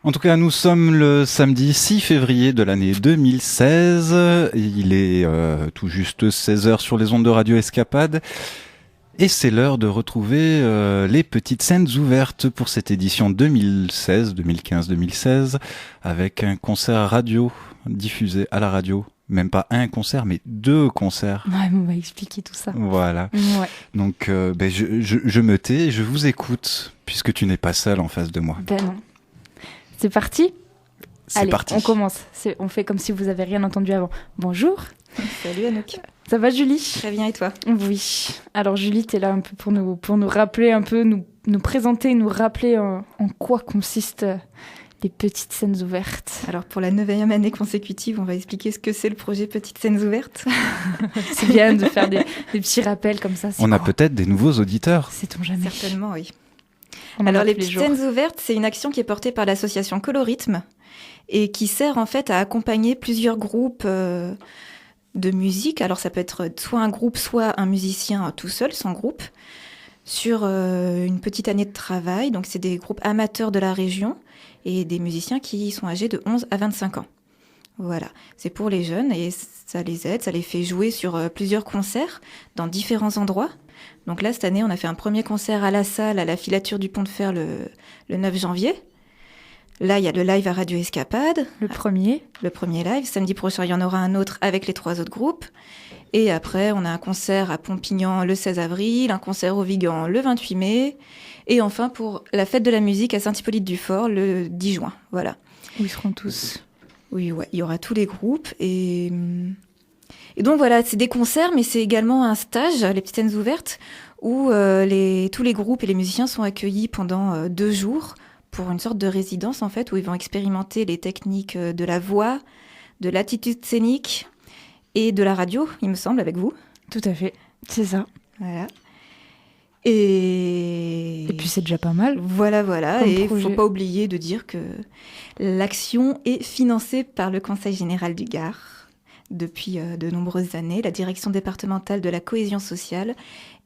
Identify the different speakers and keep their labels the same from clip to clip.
Speaker 1: En tout cas, nous sommes le samedi 6 février de l'année 2016. Il est tout juste 16h sur les ondes de Radio Escapade. Et c'est l'heure de retrouver les petites scènes ouvertes pour cette édition 2016, 2015-2016, avec un concert radio diffusé à la radio. Même pas un concert, mais 2 concerts.
Speaker 2: Ouais, on va expliquer tout ça.
Speaker 1: Voilà.
Speaker 2: Ouais.
Speaker 1: Donc, je me tais et je vous écoute, puisque tu n'es pas seul en face de moi.
Speaker 2: Ben non. C'est parti ?
Speaker 1: C'est parti.
Speaker 2: On commence. On fait comme si vous avez rien entendu avant. Bonjour.
Speaker 3: Salut Anouk.
Speaker 2: Ça va Julie ?
Speaker 3: Très bien et toi ?
Speaker 2: Oui. Alors Julie, t'es là un peu pour nous rappeler un peu, nous présenter, nous rappeler en quoi consistent les petites scènes ouvertes.
Speaker 3: Alors pour la 9e année consécutive, on va expliquer ce que c'est le projet Petites Scènes Ouvertes.
Speaker 2: C'est bien de faire des petits rappels comme ça.
Speaker 1: On a peut-être des nouveaux auditeurs.
Speaker 2: Sait-on jamais ?
Speaker 3: Certainement, oui.
Speaker 2: On
Speaker 3: Alors les Petites Scènes Ouvertes, c'est une action qui est portée par l'association Colorythme et qui sert en fait à accompagner plusieurs groupes de musique. Alors ça peut être soit un groupe, soit un musicien tout seul, sans groupe, sur une petite année de travail. Donc c'est des groupes amateurs de la région et des musiciens qui sont âgés de 11 à 25 ans. Voilà, c'est pour les jeunes et ça les aide, ça les fait jouer sur plusieurs concerts dans différents endroits. Donc là, cette année, on a fait un premier concert à la salle, à la filature du Pont de Fer le 9 janvier. Là, il y a le live à Radio Escapade.
Speaker 2: Le premier
Speaker 3: live. Samedi prochain, il y en aura un autre avec les 3 autres groupes. Et après, on a un concert à Pompignan le 16 avril, un concert au Vigan le 28 mai. Et enfin, pour la fête de la musique à Saint-Hippolyte-du-Fort le 10 juin. Voilà.
Speaker 2: Où ils seront tous.
Speaker 3: Oui, ouais, il y aura tous les groupes. Et donc voilà, c'est des concerts, mais c'est également un stage, les petites scènes ouvertes, où tous les groupes et les musiciens sont accueillis pendant 2 jours pour une sorte de résidence, en fait, où ils vont expérimenter les techniques de la voix, de l'attitude scénique et de la radio, il me semble, avec vous.
Speaker 2: Tout à fait, c'est ça.
Speaker 3: Voilà. Et
Speaker 2: puis c'est déjà pas mal.
Speaker 3: Voilà.
Speaker 2: Comme
Speaker 3: Et il ne
Speaker 2: projet.
Speaker 3: faut pas oublier de dire que l'action est financée par le Conseil général du Gard depuis de nombreuses années, la direction départementale de la cohésion sociale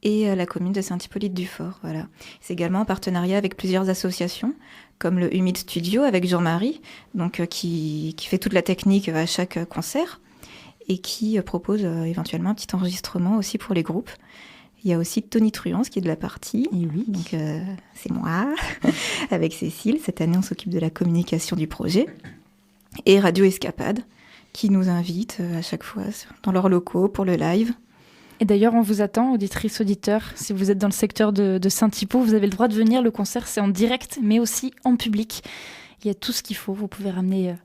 Speaker 3: et la commune de Saint-Hippolyte-du-Fort. Voilà. C'est également en partenariat avec plusieurs associations, comme le Humide Studio avec Jean-Marie, donc, qui fait toute la technique à chaque concert et qui propose éventuellement un petit enregistrement aussi pour les groupes. Il y a aussi Tony Truance qui est de la partie,
Speaker 2: Et oui.
Speaker 3: donc c'est moi, avec Cécile. Cette année, on s'occupe de la communication du projet. Et Radio Escapade, qui nous invite à chaque fois dans leurs locaux pour le live.
Speaker 2: Et d'ailleurs, on vous attend, auditrices, auditeurs. Si vous êtes dans le secteur de Saint-Hippo, vous avez le droit de venir. Le concert, c'est en direct, mais aussi en public. Il y a tout ce qu'il faut. Vous pouvez ramener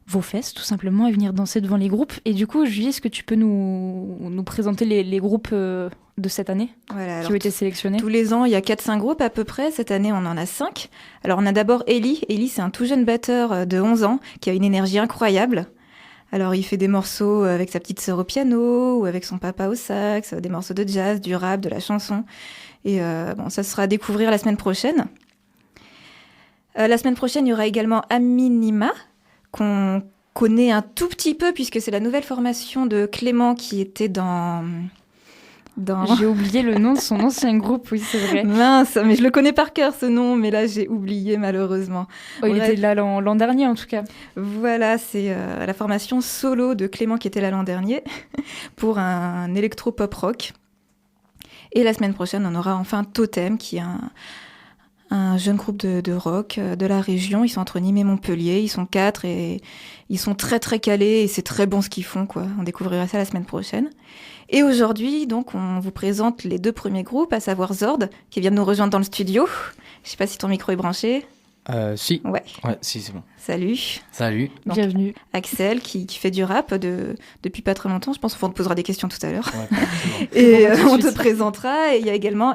Speaker 2: vos fesses, tout simplement, et venir danser devant les groupes. Et du coup, Julie, est-ce que tu peux nous présenter les groupes de cette année
Speaker 3: Voilà,
Speaker 2: qui ont été sélectionnés ?
Speaker 3: Tous les ans, il y a 4-5 groupes à peu près. Cette année, on en a 5. Alors, on a d'abord Eli. Eli, c'est un tout jeune batteur de 11 ans qui a une énergie incroyable. Alors, il fait des morceaux avec sa petite sœur au piano ou avec son papa au sax, des morceaux de jazz, du rap, de la chanson. Et ça sera à découvrir la semaine prochaine. La semaine prochaine, il y aura également Aminima, qu'on connaît un tout petit peu puisque c'est la nouvelle formation de Clément qui était dans...
Speaker 2: J'ai oublié le nom de son ancien groupe, oui, c'est vrai.
Speaker 3: Mince, mais je le connais par cœur ce nom, mais là j'ai oublié malheureusement.
Speaker 2: Il était là l'an dernier en tout cas.
Speaker 3: Voilà, c'est la formation solo de Clément qui était là l'an dernier pour un électro-pop rock. Et la semaine prochaine, on aura enfin Totem qui est un jeune groupe de rock de la région. Ils sont entre Nîmes et Montpellier, ils sont 4 et ils sont très très calés et c'est très bon ce qu'ils font, quoi. On découvrira ça la semaine prochaine. Et aujourd'hui, donc, on vous présente les 2 premiers groupes, à savoir Zord, qui vient de nous rejoindre dans le studio. Je sais pas si ton micro est branché.
Speaker 4: Si.
Speaker 3: Ouais,
Speaker 4: Si, c'est bon.
Speaker 3: salut.
Speaker 4: Salut.
Speaker 3: Donc,
Speaker 2: Bienvenue.
Speaker 3: Axel, qui fait du rap depuis pas très longtemps. Je pense qu'on te posera des questions tout à l'heure.
Speaker 4: Ouais,
Speaker 3: Et
Speaker 2: Bon,
Speaker 3: on
Speaker 2: tout de
Speaker 3: te
Speaker 2: suite.
Speaker 3: présentera. Et il y a également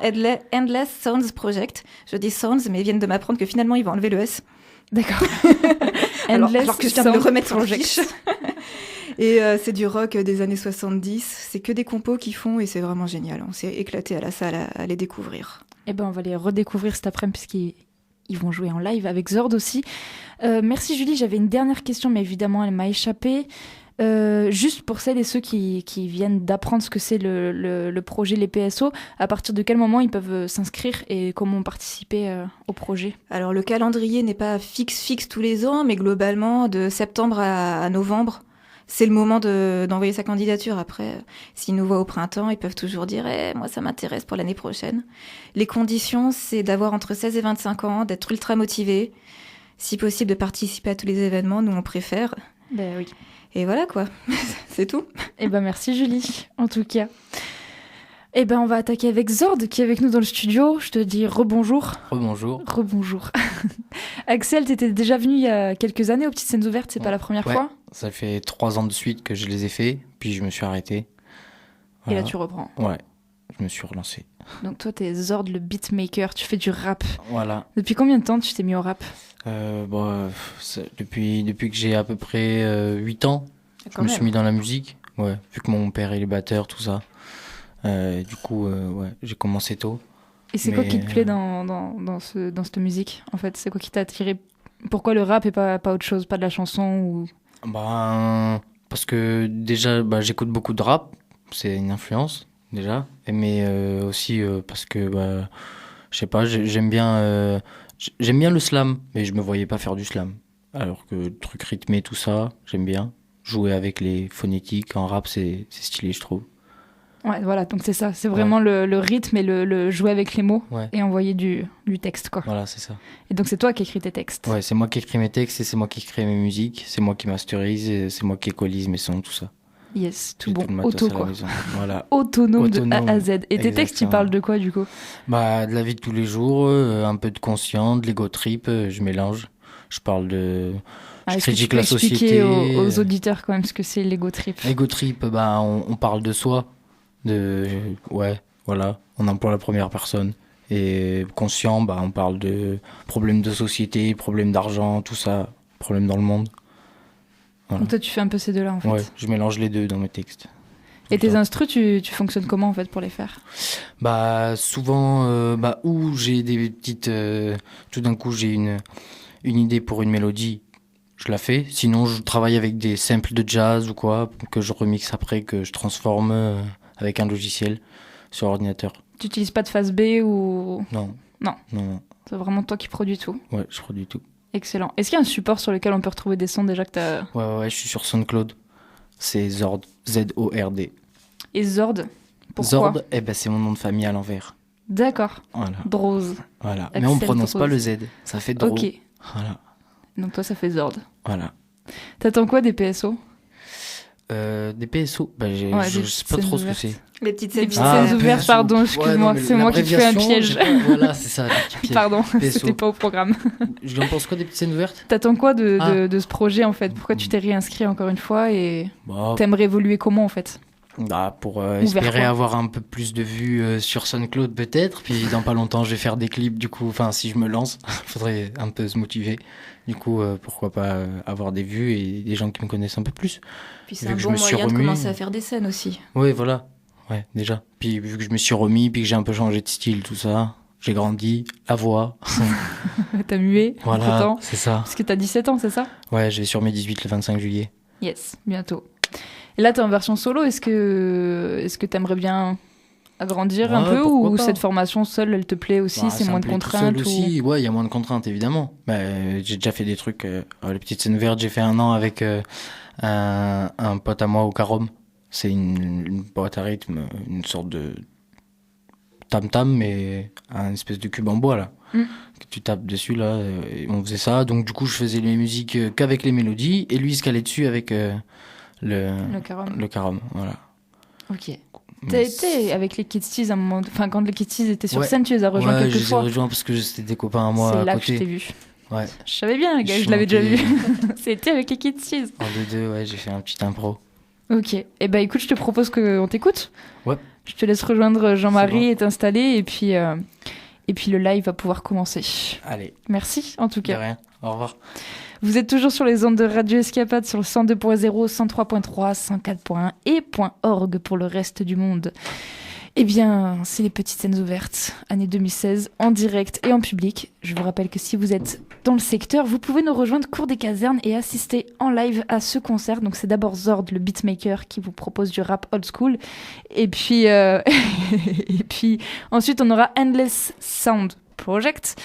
Speaker 3: Endless Sounds Project. Je dis Sounds, mais ils viennent de m'apprendre que finalement, ils vont enlever le S.
Speaker 2: D'accord.
Speaker 3: Alors que je viens de le remettre sur le
Speaker 2: Project.
Speaker 3: fiche. Et c'est du rock des années 70. C'est que des compos qu'ils font et c'est vraiment génial. On s'est éclaté à la salle à les découvrir.
Speaker 2: Eh ben, on va les redécouvrir cet après-midi puisqu'ils vont jouer en live avec Zord aussi. Merci Julie, j'avais une dernière question, mais évidemment elle m'a échappé. Juste pour celles et ceux qui viennent d'apprendre ce que c'est le projet, les PSO, à partir de quel moment ils peuvent s'inscrire et comment participer au projet?
Speaker 3: Alors le calendrier n'est pas fixe tous les ans, mais globalement de septembre à novembre, c'est le moment d'envoyer sa candidature. Après, s'ils nous voient au printemps, ils peuvent toujours dire moi ça m'intéresse pour l'année prochaine. Les conditions, c'est d'avoir entre 16 et 25 ans, d'être ultra motivé, si possible de participer à tous les événements, nous on préfère.
Speaker 2: Ben oui.
Speaker 3: Et voilà quoi, c'est tout.
Speaker 2: Eh ben merci Julie, en tout cas. Eh ben on va attaquer avec Zord qui est avec nous dans le studio. Je te dis rebonjour.
Speaker 4: Rebonjour.
Speaker 2: Rebonjour. Axel, t'étais déjà venu il y a quelques années aux Petites Scènes Ouvertes, c'est pas la première fois?
Speaker 4: Ça fait 3 ans de suite que je les ai fait, puis je me suis arrêté.
Speaker 2: Voilà. Et là tu reprends.
Speaker 4: Ouais, je me suis relancé.
Speaker 2: Donc toi t'es Zord le beatmaker, tu fais du rap.
Speaker 4: Voilà.
Speaker 2: Depuis combien de temps tu t'es mis au rap?
Speaker 4: Depuis que j'ai à peu près 8 ans, je me suis mis dans la musique. Ouais, vu que mon père est le batteur, tout ça. Du coup, j'ai commencé tôt.
Speaker 2: Et c'est quoi qui te plaît dans cette musique, en fait? C'est quoi qui t'a attiré? Pourquoi le rap et pas autre chose, pas de la chanson ou...
Speaker 4: Parce que déjà, j'écoute beaucoup de rap. C'est une influence, déjà. Mais aussi parce que, je sais pas, j'aime bien le slam. Mais je me voyais pas faire du slam. Alors que le truc rythmé, tout ça, j'aime bien. Jouer avec les phonétiques en rap, c'est stylé, je trouve.
Speaker 2: Ouais, voilà, donc c'est ça. C'est vraiment le rythme et le jouer avec les mots et envoyer du texte, quoi.
Speaker 4: Voilà, c'est ça.
Speaker 2: Et donc c'est toi qui écris tes textes.
Speaker 4: Ouais, c'est moi qui écris mes textes et c'est moi qui crée mes musiques. C'est moi qui masterise et c'est moi qui équalise mes sons, tout ça.
Speaker 2: Yes, tout bon. Auto, quoi.
Speaker 4: Voilà.
Speaker 2: Autonome de A à Z. Et tes textes, ils parlent de quoi, du coup?
Speaker 4: De la vie de tous les jours, un peu de conscient, de l'ego trip, je mélange. Je parle de... je critique la société.
Speaker 2: Expliquer aux auditeurs quand même ce que c'est l'ego trip.
Speaker 4: L'ego trip, on parle de soi. Voilà, on emploie la première personne. Et conscient, on parle de problèmes de société, problèmes d'argent, tout ça, problèmes dans le monde. Voilà.
Speaker 2: Donc toi, tu fais un peu ces deux-là, en fait.
Speaker 4: Ouais, je mélange les deux dans mes textes.
Speaker 2: Et tes instrus, tu fonctionnes comment, en fait, pour les faire?
Speaker 4: Souvent, où j'ai des petites... tout d'un coup, j'ai une idée pour une mélodie, je la fais. Sinon, je travaille avec des samples de jazz ou quoi, que je remixe après, que je transforme avec un logiciel sur ordinateur. Tu
Speaker 2: n'utilises pas de phase B ou...
Speaker 4: Non.
Speaker 2: C'est vraiment toi qui produis tout?
Speaker 4: Ouais, je produis tout.
Speaker 2: Excellent. Est-ce qu'il y a un support sur lequel on peut retrouver des sons déjà que tu as...
Speaker 4: Ouais, je suis sur SoundCloud. C'est Zord, Z-O-R-D.
Speaker 2: Et Zord, pourquoi?
Speaker 4: Zord, c'est mon nom de famille à l'envers.
Speaker 2: D'accord.
Speaker 4: Voilà.
Speaker 2: Drose.
Speaker 4: Voilà.
Speaker 2: Axel,
Speaker 4: mais on prononce
Speaker 2: Drose.
Speaker 4: pas le Z, ça fait Dro.
Speaker 2: Ok.
Speaker 4: Voilà.
Speaker 2: Donc toi, ça fait Zord.
Speaker 4: Voilà.
Speaker 2: T'attends quoi des PSO?
Speaker 4: Des PSO, je sais pas trop ce que c'est.
Speaker 3: Les petites
Speaker 2: scènes ouvertes, pardon, excuse-moi, c'est moi qui te fais un piège.
Speaker 4: Voilà, c'est ça.
Speaker 2: Pardon, c'était pas au programme.
Speaker 4: Je en pense quoi des petites scènes ouvertes?
Speaker 2: T'attends quoi de ce projet en fait? Pourquoi tu t'es réinscrit encore une fois et t'aimerais évoluer comment en fait?
Speaker 4: Pour espérer avoir un peu plus de vues sur SoundCloud peut-être, puis dans pas longtemps je vais faire des clips du coup, si je me lance, faudrait un peu se motiver. Du coup, pourquoi pas avoir des vues et des gens qui me connaissent un peu plus.
Speaker 3: Puis c'est un bon moyen de commencer à faire des scènes aussi.
Speaker 4: Oui, voilà. Ouais, déjà. Puis vu que je me suis remis, puis que j'ai un peu changé de style, tout ça, j'ai grandi, la voix.
Speaker 2: T'as mué,
Speaker 4: voilà, c'est ça.
Speaker 2: Parce que t'as 17 ans, c'est ça?
Speaker 4: Ouais, je vais sur mes 18 le 25 juillet.
Speaker 2: Yes, bientôt. Et là, t'es en version solo, est-ce que t'aimerais bien agrandir un peu ou cette formation seule, elle te plaît aussi, c'est moins de contraintes
Speaker 4: aussi, ouais, il y a moins de contraintes évidemment. J'ai déjà fait des trucs, les petites scènes ouvertes, j'ai fait 1 an avec un pote à moi au Carom. C'est une boîte à rythme, une sorte de tam-tam, mais un espèce de cube en bois là. Que tu tapes dessus là, et on faisait ça. Donc du coup, je faisais les musiques qu'avec les mélodies, et lui il se calait dessus avec le Carom, voilà.
Speaker 2: Ok. T'as été avec les Kids à un moment, quand les Kids étaient sur scène, tu les as rejoints quelques fois.
Speaker 4: Ouais, je les ai rejoints parce que c'était des copains à moi.
Speaker 2: C'est
Speaker 4: à
Speaker 2: là
Speaker 4: côté.
Speaker 2: que je t'ai vu.
Speaker 4: Ouais.
Speaker 2: Je savais bien, les gars, je l'avais déjà vu. C'était avec les Kids.
Speaker 4: En 2-2, ouais, j'ai fait un petit impro.
Speaker 2: Ok. Écoute, je te propose qu'on t'écoute.
Speaker 4: Ouais.
Speaker 2: Je te laisse rejoindre Jean-Marie et t'installer, et puis le live va pouvoir commencer.
Speaker 4: Allez.
Speaker 2: Merci, en tout cas.
Speaker 4: De rien. Au revoir.
Speaker 2: Vous êtes toujours sur les ondes de Radio Escapade sur le 102.0, 103.3, 104.1 et .org pour le reste du monde. Eh bien, c'est les petites scènes ouvertes, année 2016, en direct et en public. Je vous rappelle que si vous êtes dans le secteur, vous pouvez nous rejoindre cours des casernes et assister en live à ce concert. Donc c'est d'abord Zord, le beatmaker, qui vous propose du rap old school. Et puis, et puis ensuite, on aura Endless Sound Project,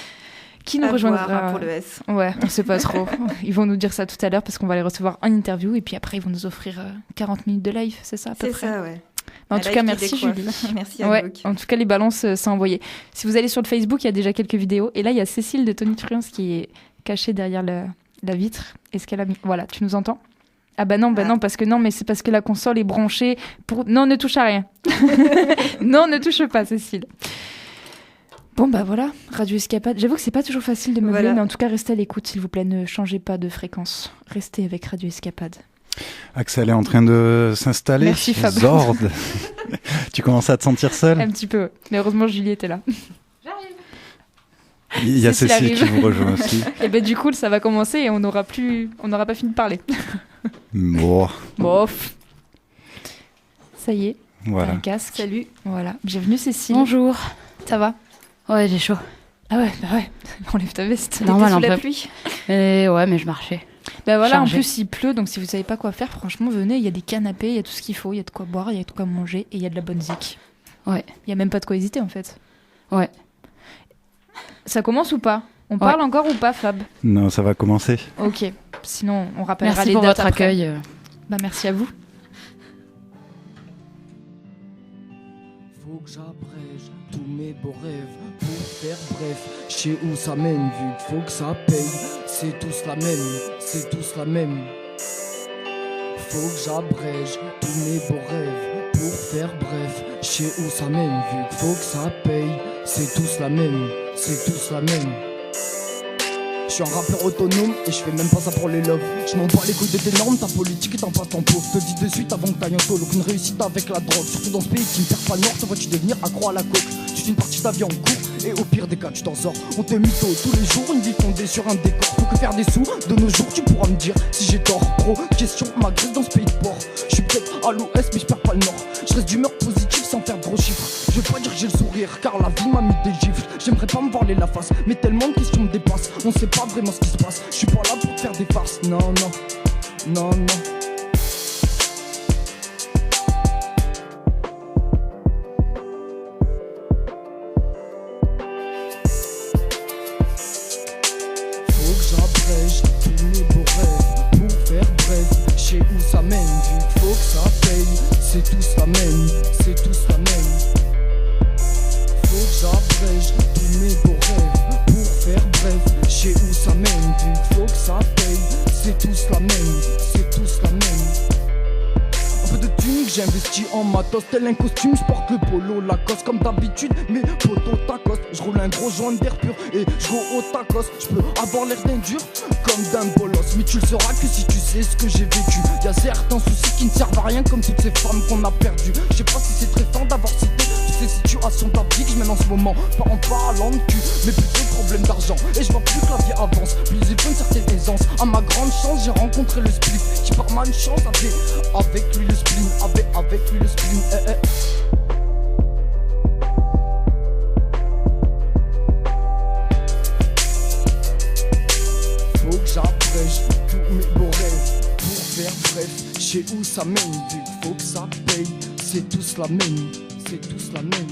Speaker 2: qui nous
Speaker 3: À
Speaker 2: rejoindra.
Speaker 3: voir, pour le S.
Speaker 2: Ouais, on sait pas trop. Ils vont nous dire ça tout à l'heure parce qu'on va les recevoir en interview. Et puis après, ils vont nous offrir 40 minutes de live, c'est ça à peu
Speaker 3: C'est
Speaker 2: près.
Speaker 3: ça, ouais.
Speaker 2: En
Speaker 3: Un
Speaker 2: tout
Speaker 3: live
Speaker 2: cas,
Speaker 3: qui
Speaker 2: merci
Speaker 3: décoiffe.
Speaker 2: Julie.
Speaker 3: Merci à
Speaker 2: Ouais,
Speaker 3: vous.
Speaker 2: en tout cas, les balances, c'est envoyé. Si vous allez sur le Facebook, il y a déjà quelques vidéos. Et là, il y a Cécile de Tony Truance qui est cachée derrière la vitre. Est-ce qu'elle a mis... Voilà, tu nous entends? Ah bah non, parce que non, mais c'est parce que la console est branchée pour... Non, ne touche à rien. Non, ne touche pas, Cécile. Bon bah voilà, Radio Escapade. J'avoue que c'est pas toujours facile de meubler,
Speaker 3: Voilà.
Speaker 2: mais en tout cas, restez à l'écoute, s'il vous plaît. Ne changez pas de fréquence. Restez avec Radio Escapade.
Speaker 1: Axel est en train de s'installer.
Speaker 2: Merci, Fab.
Speaker 1: Zord. Tu commences à te sentir seul?
Speaker 2: Un petit peu, ouais. Mais heureusement, Julie était là.
Speaker 1: Il y a
Speaker 2: Cécile
Speaker 1: Cécile qui
Speaker 2: arrive.
Speaker 1: vous rejoint aussi.
Speaker 2: Et ben du coup, ça va commencer et on n'aura pas fini de parler.
Speaker 1: Bon,
Speaker 2: Bof. Ça y est, t'as
Speaker 1: voilà.
Speaker 2: un casque.
Speaker 3: Salut.
Speaker 2: Voilà. Bienvenue Cécile.
Speaker 5: Bonjour.
Speaker 2: Ça va?
Speaker 5: Ouais, j'ai chaud.
Speaker 2: Ah ouais, bah ouais. Enlève ta veste.
Speaker 5: C'est normal,
Speaker 3: T'étais
Speaker 5: un
Speaker 3: sous la
Speaker 5: peu.
Speaker 3: pluie.
Speaker 5: Ouais, mais je marchais.
Speaker 2: Bah voilà,
Speaker 5: Chargé.
Speaker 2: en plus il pleut, donc si vous savez pas quoi faire, franchement venez, il y a des canapés, il y a tout ce qu'il faut, il y a de quoi boire, il y a de quoi manger et il y a de la bonne zik.
Speaker 5: Ouais.
Speaker 2: Il y a même pas de quoi hésiter en fait.
Speaker 5: Ouais.
Speaker 2: Ça commence ou pas? On parle encore ou pas, Fab?
Speaker 1: Non, ça va commencer.
Speaker 2: Ok. Sinon, on rappellera
Speaker 5: Merci
Speaker 2: les
Speaker 5: pour
Speaker 2: dates
Speaker 5: votre
Speaker 2: après.
Speaker 5: accueil.
Speaker 2: Bah merci à vous.
Speaker 6: Faut que j'abrège tous mes beaux rêves pour faire bref. Je sais où ça mène vu qu'il faut que ça paye. C'est tous la même, c'est tous la même. Faut que j'abrège tous mes beaux rêves pour faire bref. Je sais où ça mène vu qu'il faut que ça paye. C'est tous la même, c'est tous la même. Je suis un rappeur autonome et je fais même pas ça pour les loves. Je m'en bats les couilles de tes normes, ta politique est en passe en pauvre. Te dis de suite avant que t'ailles en solo qu'une réussite avec la drogue. Surtout dans ce pays qui ne perd pas le nord, te vois-tu devenir accro à la coke. Tu fais une partie de ta vie en cours et au pire des cas tu t'en sors. On te mytho tous les jours, une vie fondée sur un décor. Faut que faire des sous de nos jours, tu pourras me dire si j'ai tort. Trop question m'agresse dans ce pays de port. Je suis peut-être à l'ouest mais je perds pas le nord. Je reste d'humeur positive sans faire de gros chiffres. Je vais pas dire que j'ai le sourire car la vie m'a mis des gifles. J'aimerais pas me voiler la face mais tellement de questions me dépassent. On sait pas vraiment ce qui se passe. Je suis pas là pour te faire des farces. Non, non, non, non. Faut que j'abrège tous mes beaux rêves pour faire bref. Je sais où ça mène vu qu'il faut que ça paye. C'est tous la même, c'est tous la même. Faut que j'abrège tous mes beaux rêves pour faire bref. Je sais où ça mène vu qu'il faut que ça paye. C'est tous la même, c'est tous la même. Un peu de thune que j'ai investi en matos. Tel un costume, je porte le polo Lacoste comme d'habitude. Mes potos t'accostent. Je roule un gros joint d'air pur et je go au tacos. Je peux avoir l'air d'un dur comme d'un bolos. Mais tu le sauras que si tu sais ce que j'ai vécu. Y'a certains soucis qui ne servent à rien comme toutes ces femmes qu'on a perdues. Je sais pas si c'est très fort d'avoir cité toutes ces situations de ta vie que je mène en ce moment. Pas en parlant de cul, mais plutôt de problèmes d'argent. Et je vois plus que la vie avance. Plus il faut une certaine aisance. À ma grande chance, j'ai rencontré le split qui par malchance avait avec lui le spleen. Avec lui le spleen. Faut que j'abrège tous mes beaux rêves pour faire bref. Je sais où ça mène vu qu'il faut que ça paye. C'est tous la même, c'est tous la même.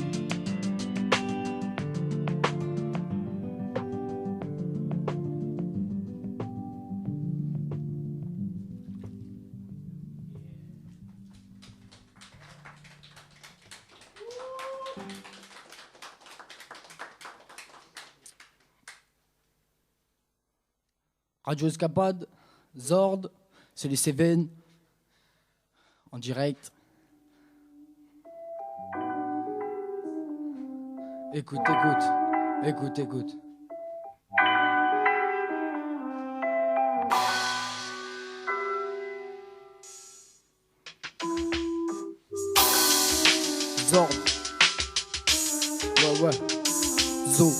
Speaker 6: Radio Escapade, Zord, c'est les Cévennes, en direct. Écoute, écoute, écoute, écoute. Zord. Ouais, ouais. Zo.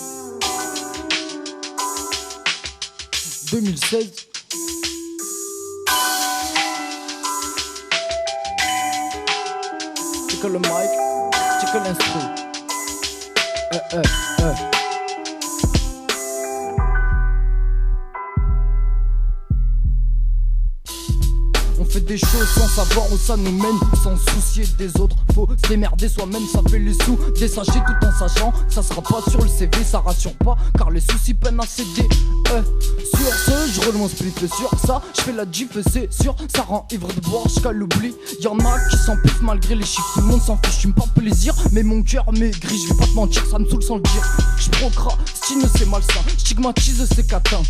Speaker 6: 2016. C'est que le mic. check l'instru. On fait des choses sans savoir où ça nous mène, sans soucier des autres. Faut se démerder soi-même, ça fait les sous des sachets tout en sachant que ça sera pas sur le CV, ça rassure pas car les soucis peinent à céder. Sur ce, je roule mon split sur ça, je fais la gif, c'est sûr, ça rend ivre de boire jusqu'à l'oubli. Y'en a qui s'en piffent malgré les chiffres, tout le monde s'en fiche, tu me pas plaisir, mais mon cœur maigrit, je vais pas te mentir, ça me saoule sans le dire. Je procrastine, c'est malsain, je stigmatise, c'est catin.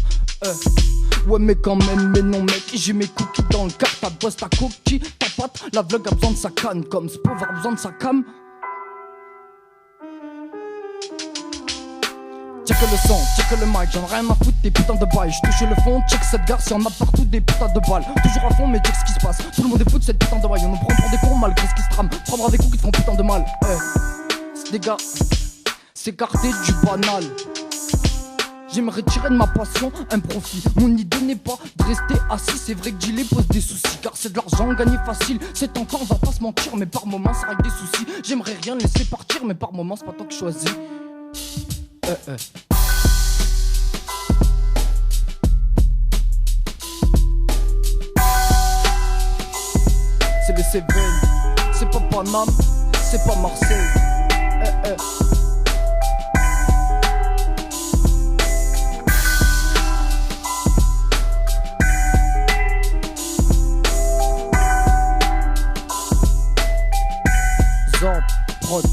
Speaker 6: Ouais mais quand même, mais non mec, j'ai mes cookies dans le car, ta boisse, ta coquille, ta patte, la vlog a besoin de sa canne, comme ce pauvre a besoin de sa cam. Check le son, check le mic, j'en ai rien à foutre des putains de bails. J'touche le fond, check cette gare, si y'en a partout des putains de balles. Toujours à fond, mais check ce qui se passe. Tout le monde est fou de cette putain de bail. On nous prend pour des cons malgré ce qui se trame. Prendra des coups qui te font putain de mal. C'est des gars, s'écarter du banal. J'aimerais tirer de ma passion un profit. Mon idée n'est pas de rester assis. C'est vrai que Gilles pose des soucis, car c'est de l'argent gagné facile. C'est tentant, on va pas se mentir, mais par moments ça règle des soucis. J'aimerais rien laisser partir, mais par moments c'est pas toi que je choisis. C'est les Cévennes, c'est pas Paname, c'est pas Marseille. Zord, prod.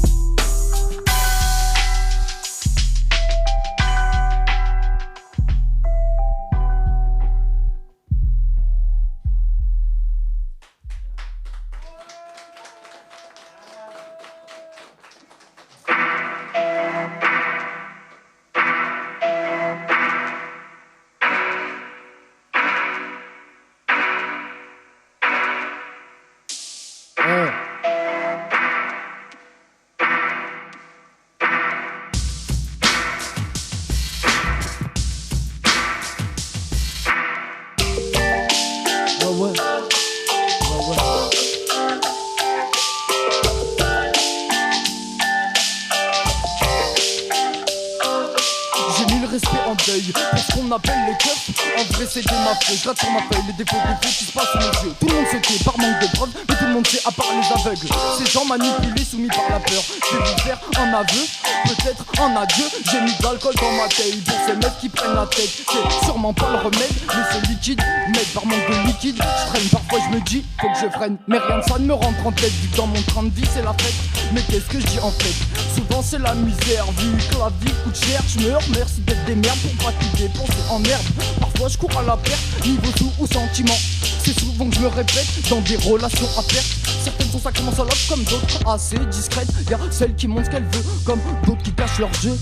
Speaker 6: Pour ce qu'on appelle les keufs, en vrai c'est des mafieux. Je gratte sur ma feuille les défauts qui se passent sous mes yeux. Tout le monde se tait par manque de preuves, mais tout le monde sait à part les aveugles. Ces gens manipulés, soumis par la peur. Je vais vous faire un aveu, peut-être un adieu. J'ai mis de l'alcool dans ma taille pour ces mecs qui prennent la tête. C'est sûrement pas le remède, mais c'est liquide. Mec par manque de liquide, je traîne parfois je me dis faut que je freine. Mais rien de ça ne me rentre en tête, vu que dans mon train de vie c'est la fête. Mais qu'est-ce que je dis en fait? Souvent c'est la misère, vu que la vie coûte cher. Je me remercie d'être des merdes pour pas tout dépenser en herbe. Parfois je cours à la perte, niveau sous ou sentiment. C'est souvent que je me répète dans des relations à perte. Certaines sont sacrément salopes comme d'autres assez discrètes. Y'a celles qui montrent ce qu'elles veulent, comme d'autres qui cachent leur jeu.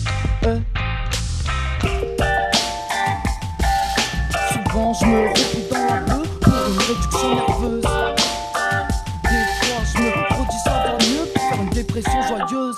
Speaker 6: Souvent je me replie dans la queue pour une réduction nerveuse. Des fois je me redis ça va mieux pour faire une dépression joyeuse.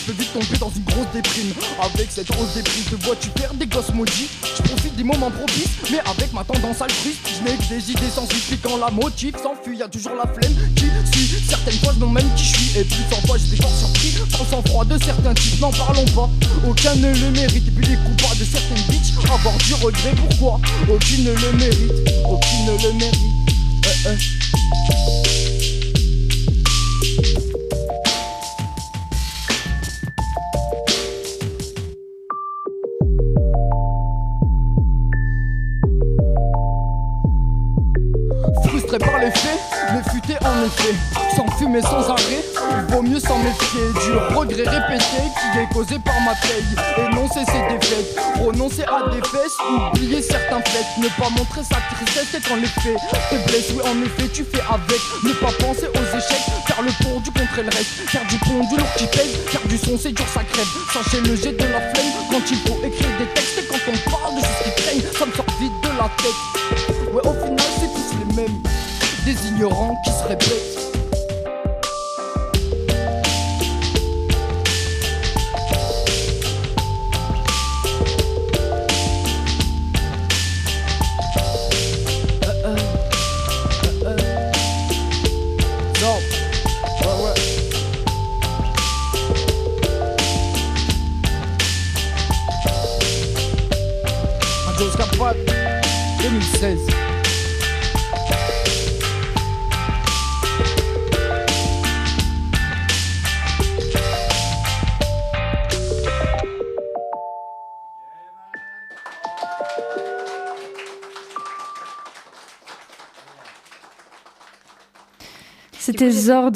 Speaker 6: Je peux vite tomber dans une grosse déprime. Avec cette grosse déprime, te vois-tu faire des gosses maudits. Je profite des moments propices, mais avec ma tendance altruiste, je n'ai que des idées sans suite. Quand la motive s'enfuit, y'a toujours la flemme qui suit. Certaines fois je me demande même qui je suis, et plus en fois j'étais fort surpris par le sang-froid de certains types. N'en parlons pas, aucun ne le mérite. Et puis les coupables de certaines bitches, avoir du regret, pourquoi aucune ne le mérite, aucune ne le mérite. Frustré par les faits, mais futé en effet. Sans fumer sans arrêt, il vaut mieux s'en méfier. Du regret répété qui est causé par ma taille. Énoncer ses défaites, renoncer à des fesses, oublier certains faits, ne pas montrer sa tristesse et quand les faits te blessent. Oui en effet tu fais avec, ne pas penser aux échecs. Faire le pour du contre et le reste, faire du pont du lourd qui pèse. Faire du son c'est dur ça crève, sachez le jet de la flemme. Quand il faut écrire des textes et quand on parle de choses qui craignent, ça me sort vite de la tête. Ouais au final c'est tous les mêmes, des ignorants qui se répètent. 2016.
Speaker 2: C'était Zord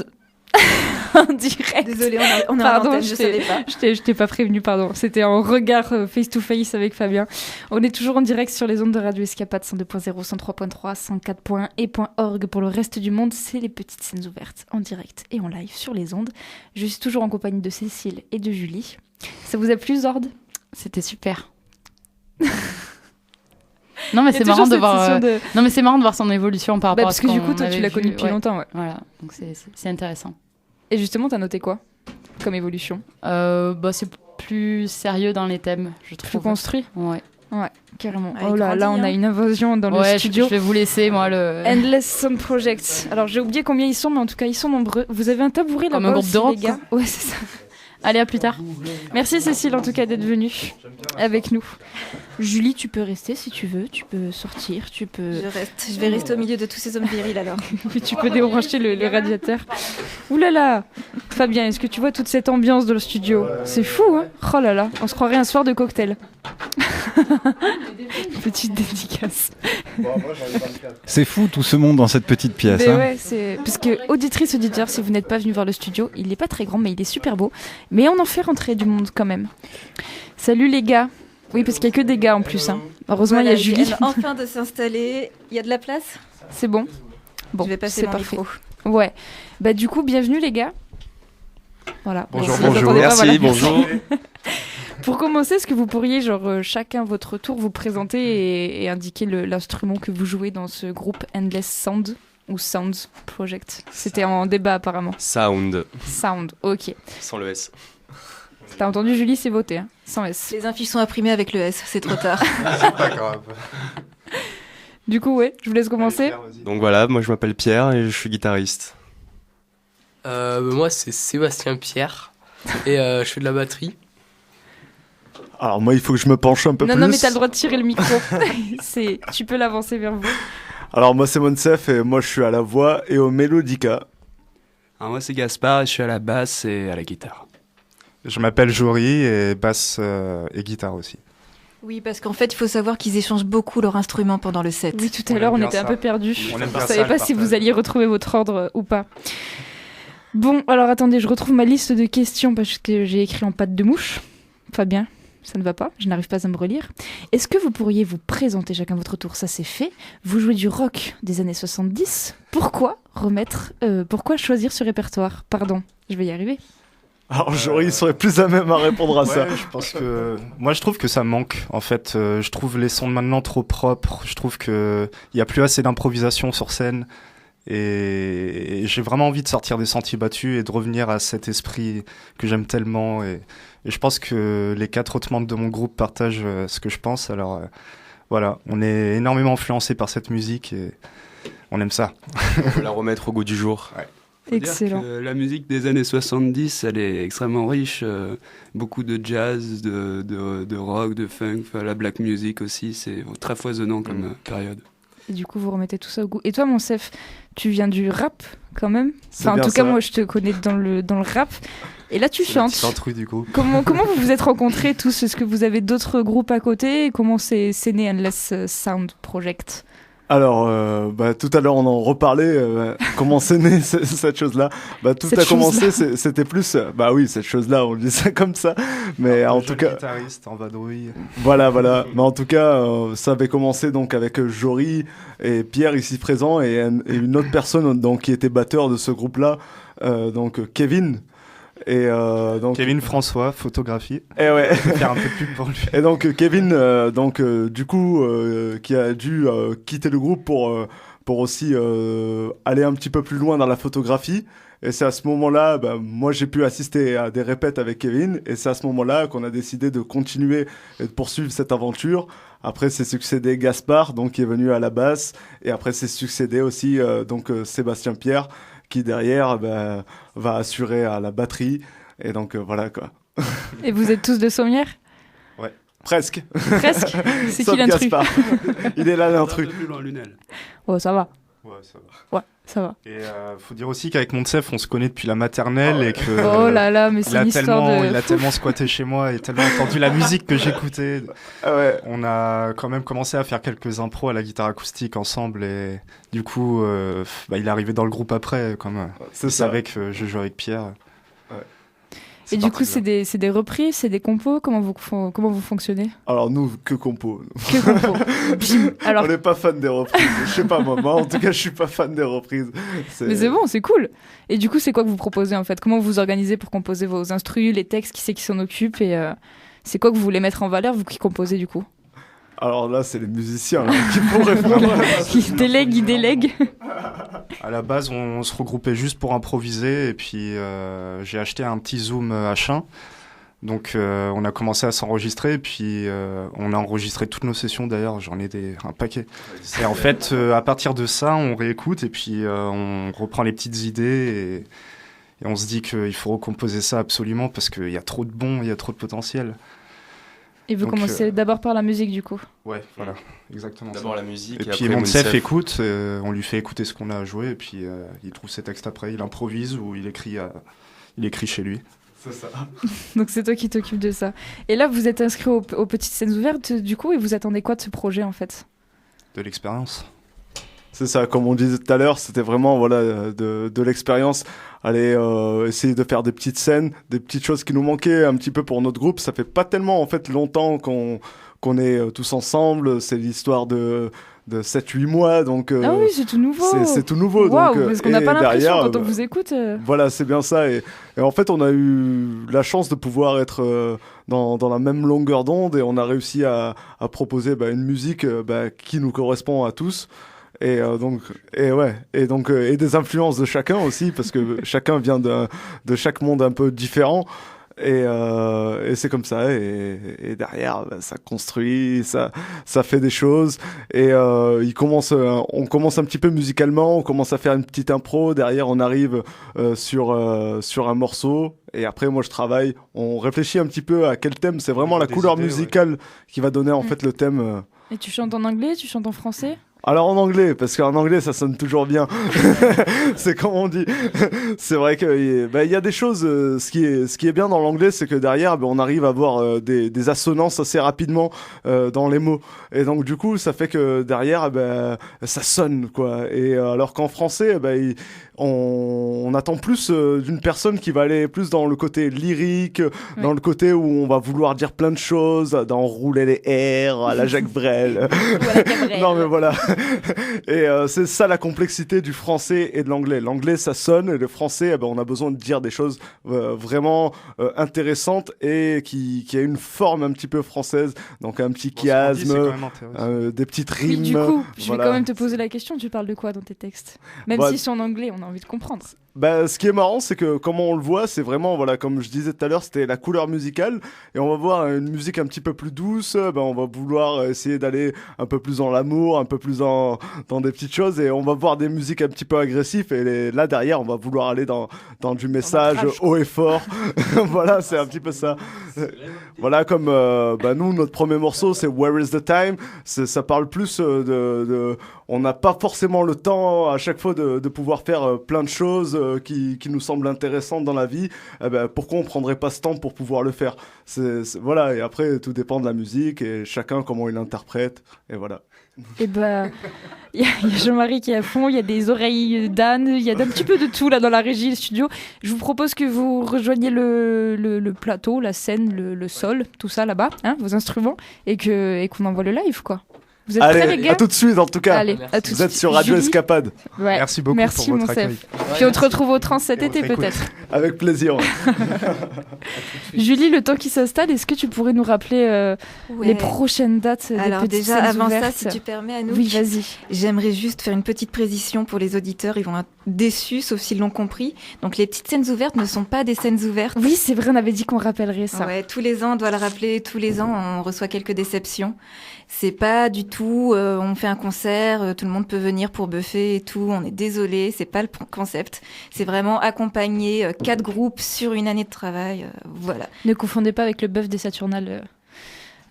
Speaker 2: en direct.
Speaker 3: Désolée, on a
Speaker 2: Pardon,
Speaker 3: je savais pas.
Speaker 2: Je t'ai pas prévenu, pardon. C'était en regard face-to-face avec Fabien. On est toujours en direct sur les ondes de Radio Escapade 102.0, 103.3, 104.1 et .org. Pour le reste du monde, c'est les petites scènes ouvertes en direct et en live sur les ondes. Je suis toujours en compagnie de Cécile et de Julie. Ça vous a plu, Zord?
Speaker 5: C'était super. Non mais
Speaker 2: Il y a
Speaker 5: c'est marrant
Speaker 2: toujours
Speaker 5: de
Speaker 2: cette
Speaker 5: voir.
Speaker 2: session de-
Speaker 5: Non mais c'est marrant de voir son évolution par rapport
Speaker 2: parce
Speaker 5: à ce
Speaker 2: que du
Speaker 5: qu'on
Speaker 2: coup, toi, tu
Speaker 5: avait
Speaker 2: l'as connu
Speaker 5: vu,
Speaker 2: depuis
Speaker 5: ouais.
Speaker 2: longtemps, ouais.
Speaker 5: Voilà, donc c'est intéressant.
Speaker 2: Et justement, t'as noté quoi comme évolution?
Speaker 5: C'est plus sérieux dans les thèmes, je
Speaker 2: Plus
Speaker 5: trouve.
Speaker 2: construit?
Speaker 5: Ouais.
Speaker 2: Carrément.
Speaker 3: Ah, il
Speaker 2: Oh là, là,
Speaker 3: grandit,
Speaker 2: on a
Speaker 3: hein.
Speaker 2: une invasion dans le
Speaker 5: Ouais,
Speaker 2: studio.
Speaker 5: je vais vous laisser moi le.
Speaker 2: Endless Sound Project. Alors j'ai oublié combien ils sont, mais en tout cas ils sont nombreux. Vous avez un tabouret
Speaker 5: Comme
Speaker 2: là-bas
Speaker 5: un groupe
Speaker 2: aussi,
Speaker 5: de rock,
Speaker 2: les gars. Ouais, c'est ça.
Speaker 5: Allez, à plus tard.
Speaker 2: Merci Cécile en tout cas d'être venue avec nous. Julie, tu peux rester si tu veux. Tu peux sortir. Tu peux.
Speaker 3: Je vais rester au milieu de tous ces hommes virils alors.
Speaker 2: Puis tu peux débrancher le radiateur. Ouh là là. Fabien, est-ce que tu vois toute cette ambiance de le studio? C'est fou, hein? Oh là là, on se croirait un soir de cocktail. Petite dédicace.
Speaker 1: C'est fou tout ce monde dans cette petite pièce.
Speaker 2: Mais
Speaker 1: hein.
Speaker 2: ouais, c'est parce que auditrice auditeur, si vous n'êtes pas venu voir le studio, il n'est pas très grand, mais il est super beau. Mais on en fait rentrer du monde quand même. Salut les gars. Oui, parce qu'il y a que des gars en plus. Hein. Heureusement,
Speaker 3: Voilà,
Speaker 2: il y a Julie.
Speaker 3: ils viennent enfin de s'installer. Il y a de la place?
Speaker 2: C'est bon. Bon,
Speaker 3: Je vais passer
Speaker 2: c'est
Speaker 3: mon
Speaker 2: parfait.
Speaker 3: micro.
Speaker 2: Ouais. Bah du coup, bienvenue les gars. Voilà.
Speaker 7: Bonjour,
Speaker 2: Si vous
Speaker 7: bonjour.
Speaker 2: entendez pas,
Speaker 7: Merci,
Speaker 2: voilà.
Speaker 7: bonjour.
Speaker 2: Pour commencer, est-ce que vous pourriez, chacun votre tour, vous présenter et indiquer l'instrument que vous jouez dans ce groupe Endless Sound ou Sounds Project? C'était en débat apparemment.
Speaker 7: Sound,
Speaker 2: Sound, ok.
Speaker 7: sans le S.
Speaker 2: T'as entendu Julie, c'est voté, hein, sans S.
Speaker 3: Les infiches sont imprimées avec le S, c'est trop tard.
Speaker 7: C'est pas grave.
Speaker 2: Du coup, ouais, je vous laisse commencer.
Speaker 7: Donc voilà, moi je m'appelle Pierre et je suis guitariste.
Speaker 8: Moi, c'est Sébastien Pierre et je fais de la batterie.
Speaker 9: Alors moi, il faut que je me penche un peu
Speaker 2: Non,
Speaker 9: plus.
Speaker 2: non, mais t'as le droit de tirer le micro. Tu peux l'avancer vers vous.
Speaker 9: Alors moi, c'est Monsef et moi, je suis à la voix et au mélodica.
Speaker 10: Alors moi c'est Gaspard et je suis à la basse et à la guitare.
Speaker 11: Je m'appelle Jory et basse et guitare aussi.
Speaker 3: Oui, parce qu'en fait, il faut savoir qu'ils échangent beaucoup leur instrument pendant le set.
Speaker 2: Oui, tout à l'heure, on était un peu perdus. Je ne savais pas si vous alliez retrouver votre ordre ou pas. Bon, alors attendez, je retrouve ma liste de questions parce que j'ai écrit en patte de mouche. Fabien, ça ne va pas, je n'arrive pas à me relire. Est-ce que vous pourriez vous présenter chacun votre tour? Ça, c'est fait. Vous jouez du rock des années 70. Pourquoi choisir ce répertoire? Pardon, je vais y arriver.
Speaker 9: Alors Jory serait plus à même à répondre à ça.
Speaker 11: Je pense que moi je trouve que ça manque en fait. Je trouve les sons de maintenant trop propres. Je trouve que il y a plus assez d'improvisation sur scène et j'ai vraiment envie de sortir des sentiers battus et de revenir à cet esprit que j'aime tellement et je pense que les 4 autres membres de mon groupe partagent ce que je pense. Alors voilà, on est énormément influencé par cette musique et on aime ça.
Speaker 7: On veut la remettre au goût du jour.
Speaker 11: Ouais.
Speaker 10: Faut
Speaker 2: Excellent.
Speaker 10: dire que la musique des années 70, elle est extrêmement riche. Beaucoup de jazz, de rock, de funk, la black music aussi. C'est très foisonnant comme période.
Speaker 2: Et du coup, vous remettez tout ça au goût. Et toi, Monsef, tu viens du rap quand même?
Speaker 9: C'est
Speaker 2: Enfin, en
Speaker 9: bien
Speaker 2: tout cas,
Speaker 9: ça.
Speaker 2: moi, je te connais dans le rap. Et là, tu chantes.
Speaker 11: C'est l'intrude du groupe.
Speaker 2: Comment vous vous êtes rencontrés tous? Est-ce que vous avez d'autres groupes à côté? Et comment c'est né Endless Sound Project?
Speaker 9: Alors, tout à l'heure, on en reparlait. Comment c'est né cette chose-là? Tout
Speaker 2: Cette
Speaker 9: a commencé,
Speaker 2: chose-là.
Speaker 9: c'était plus... oui, cette chose-là, on dit ça comme ça. Mais en tout cas...
Speaker 11: guitariste en vadrouille.
Speaker 9: Voilà. Mais en tout cas, ça avait commencé donc avec Jory et Pierre ici présent et une autre personne donc qui était batteur de ce groupe-là, donc Kevin. Et donc
Speaker 11: Kevin François, photographie.
Speaker 9: Et ouais.
Speaker 11: Je vais faire un peu de pub pour lui.
Speaker 9: Et donc Kevin, du coup, qui a dû quitter le groupe pour aussi aller un petit peu plus loin dans la photographie. Et c'est à ce moment-là, moi j'ai pu assister à des répètes avec Kevin, et c'est à ce moment-là qu'on a décidé de continuer et de poursuivre cette aventure. Après c'est succédé Gaspard, donc qui est venu à la basse, et après c'est succédé aussi Sébastien Pierre, qui derrière va assurer à la batterie. Et donc voilà quoi.
Speaker 2: Et vous êtes tous de Sommières?
Speaker 9: Presque.
Speaker 2: Presque. C'est
Speaker 9: Sauf
Speaker 2: qui l'intrus?
Speaker 9: Gaspard. Il est là,
Speaker 10: Un
Speaker 9: l'intrus.
Speaker 10: peu plus loin, Lunel.
Speaker 2: Oh, ça va.
Speaker 11: Ouais, ça va.
Speaker 2: Ouais, ça va.
Speaker 11: Et faut dire aussi qu'avec Monsef, on se connaît depuis la maternelle et que
Speaker 2: Oh là là, mais c'est une histoire de...
Speaker 11: il a tellement squatté chez moi et tellement entendu la musique que j'écoutais.
Speaker 9: Ah ouais.
Speaker 11: On a quand même commencé à faire quelques impros à la guitare acoustique ensemble et du coup, il est arrivé dans le groupe après, comme
Speaker 9: C'est
Speaker 11: il
Speaker 9: ça.
Speaker 11: savait que je jouais avec Pierre.
Speaker 2: Et du coup, c'est des reprises, c'est des compos. Comment vous fonctionnez?
Speaker 9: Alors nous, que compo.
Speaker 2: Que compos. Bim. Alors,
Speaker 9: On n'est pas fan des reprises. Je sais pas moi, en tout cas, je suis pas fan des reprises.
Speaker 2: mais c'est bon, c'est cool. Et du coup, c'est quoi que vous proposez en fait? Comment vous vous organisez pour composer vos instrus, les textes, qui c'est qui s'en occupe et c'est quoi que vous voulez mettre en valeur, vous qui composez du coup?
Speaker 9: Alors là, c'est les musiciens là, qui vont répondre.
Speaker 2: Ils délèguent.
Speaker 11: À la base, on se regroupait juste pour improviser et puis j'ai acheté un petit Zoom H1. Donc on a commencé à s'enregistrer et puis on a enregistré toutes nos sessions d'ailleurs, j'en ai un paquet. Et en fait, à partir de ça, on réécoute et puis on reprend les petites idées et on se dit qu'il faut recomposer ça absolument parce qu'il y a trop de bons, il y a trop de potentiel.
Speaker 2: Et vous
Speaker 11: Donc,
Speaker 2: commencez d'abord par la musique du coup?
Speaker 11: Ouais, voilà, exactement.
Speaker 7: D'abord la musique
Speaker 11: Et
Speaker 7: et
Speaker 11: puis
Speaker 7: après
Speaker 11: Monsef
Speaker 7: Monsef.
Speaker 11: écoute, on lui fait écouter ce qu'on a joué et puis il trouve ses textes après, il improvise ou il écrit chez lui.
Speaker 9: C'est ça.
Speaker 2: Donc c'est toi qui t'occupes de ça. Et là, vous êtes inscrit aux petites scènes ouvertes du coup et vous attendez quoi de ce projet en fait?
Speaker 11: De l'expérience.
Speaker 9: C'est ça, comme on disait tout à l'heure, c'était vraiment voilà de l'expérience. Aller essayer de faire des petites scènes, des petites choses qui nous manquaient un petit peu pour notre groupe. Ça fait pas tellement en fait longtemps qu'on est tous ensemble. C'est l'histoire de 7-8 mois, donc
Speaker 2: Ah oui, c'est tout nouveau.
Speaker 9: c'est tout nouveau.
Speaker 2: Waouh,
Speaker 9: donc,
Speaker 2: parce qu'on n'a
Speaker 9: et
Speaker 2: pas l'impression
Speaker 9: derrière,
Speaker 2: quand on vous écoute.
Speaker 9: Voilà, c'est bien ça. Et en fait, on a eu la chance de pouvoir être dans la même longueur d'onde et on a réussi à proposer une musique qui nous correspond à tous. Et des influences de chacun aussi, parce que chacun vient de chaque monde un peu différent. Et c'est comme ça. Et derrière, ça construit, ça fait des choses. Et on commence un petit peu musicalement, on commence à faire une petite impro. Derrière, on arrive sur un morceau. Et après, moi, je travaille. On réfléchit un petit peu à quel thème. C'est vraiment la couleur musicale qui va donner en fait le thème.
Speaker 2: Et tu chantes en anglais, tu chantes en français?
Speaker 9: Alors en anglais, parce qu'en anglais ça sonne toujours bien. C'est comme on dit. C'est vrai que il y a des choses. Ce qui est bien dans l'anglais, c'est que derrière, on arrive à avoir des assonances assez rapidement dans les mots. Et donc du coup, ça fait que derrière, ça sonne quoi. Et alors qu'en français, on attend plus d'une personne qui va aller plus dans le côté lyrique, dans le côté où on va vouloir dire plein de choses, dans rouler les R à la Jacques Brel. Non mais voilà. Et c'est ça la complexité du français et de l'anglais. L'anglais ça sonne et le français on a besoin de dire des choses vraiment intéressantes et qui a une forme un petit peu française, donc un petit chiasme, des petites rimes.
Speaker 2: Mais du coup, je vais
Speaker 9: voilà.
Speaker 2: quand même te poser la question, tu parles de quoi dans tes textes? Même si c'est en anglais, on a envie de comprendre.
Speaker 9: Ce qui est marrant, c'est que comment on le voit, c'est vraiment, voilà, comme je disais tout à l'heure, c'était la couleur musicale. Et on va voir une musique un petit peu plus douce. On va vouloir essayer d'aller un peu plus dans l'amour, un peu plus dans des petites choses. Et on va voir des musiques un petit peu agressives. Et là, derrière, on va vouloir aller dans du message haut et fort. Voilà, c'est un petit peu ça. Voilà, comme nous, notre premier morceau, c'est Where is the Time. Ça parle plus on n'a pas forcément le temps à chaque fois de pouvoir faire plein de choses qui nous semblent intéressantes dans la vie. Pourquoi on prendrait pas ce temps pour pouvoir le faire? Voilà, et après tout dépend de la musique et chacun comment il l'interprète, et voilà.
Speaker 2: Et il y a Jean-Marie qui est à fond, il y a des oreilles d'âne, il y a un petit peu de tout là dans la régie, le studio. Je vous propose que vous rejoigniez le plateau, la scène, le sol, tout ça là-bas, vos instruments, et qu'on envoie le live quoi. Vous êtes prêts, les gars?
Speaker 9: À tout de suite en tout cas.
Speaker 2: Allez, à tout de
Speaker 9: Vous êtes
Speaker 2: suite.
Speaker 9: sur Radio
Speaker 2: Julie.
Speaker 9: Escapade.
Speaker 2: Ouais.
Speaker 11: Merci beaucoup
Speaker 2: Merci,
Speaker 11: pour votre
Speaker 2: Monsef.
Speaker 11: accueil.
Speaker 2: Puis on te retrouve au trans cet été peut-être.
Speaker 9: Avec plaisir.
Speaker 2: Julie, le temps qui s'installe, est-ce que tu pourrais nous rappeler les prochaines dates des
Speaker 3: Alors
Speaker 2: petites
Speaker 3: déjà,
Speaker 2: scènes
Speaker 3: avant
Speaker 2: ouvertes?
Speaker 3: ça, si tu permets, Anouk,
Speaker 2: Oui, vas-y.
Speaker 3: J'aimerais juste faire une petite précision pour les auditeurs. Ils vont être déçus, sauf s'ils l'ont compris. Donc les petites scènes ouvertes ne sont pas des scènes ouvertes.
Speaker 2: Oui, c'est vrai, on avait dit qu'on rappellerait ça.
Speaker 3: Ouais, tous les ans, on doit le rappeler. Tous les ans, on reçoit quelques déceptions. C'est pas du tout, on fait un concert, tout le monde peut venir pour buffer et tout. On est désolé, c'est pas le concept. C'est vraiment accompagner 4 groupes sur une année de travail. Voilà.
Speaker 2: Ne confondez pas avec le bœuf des Saturnales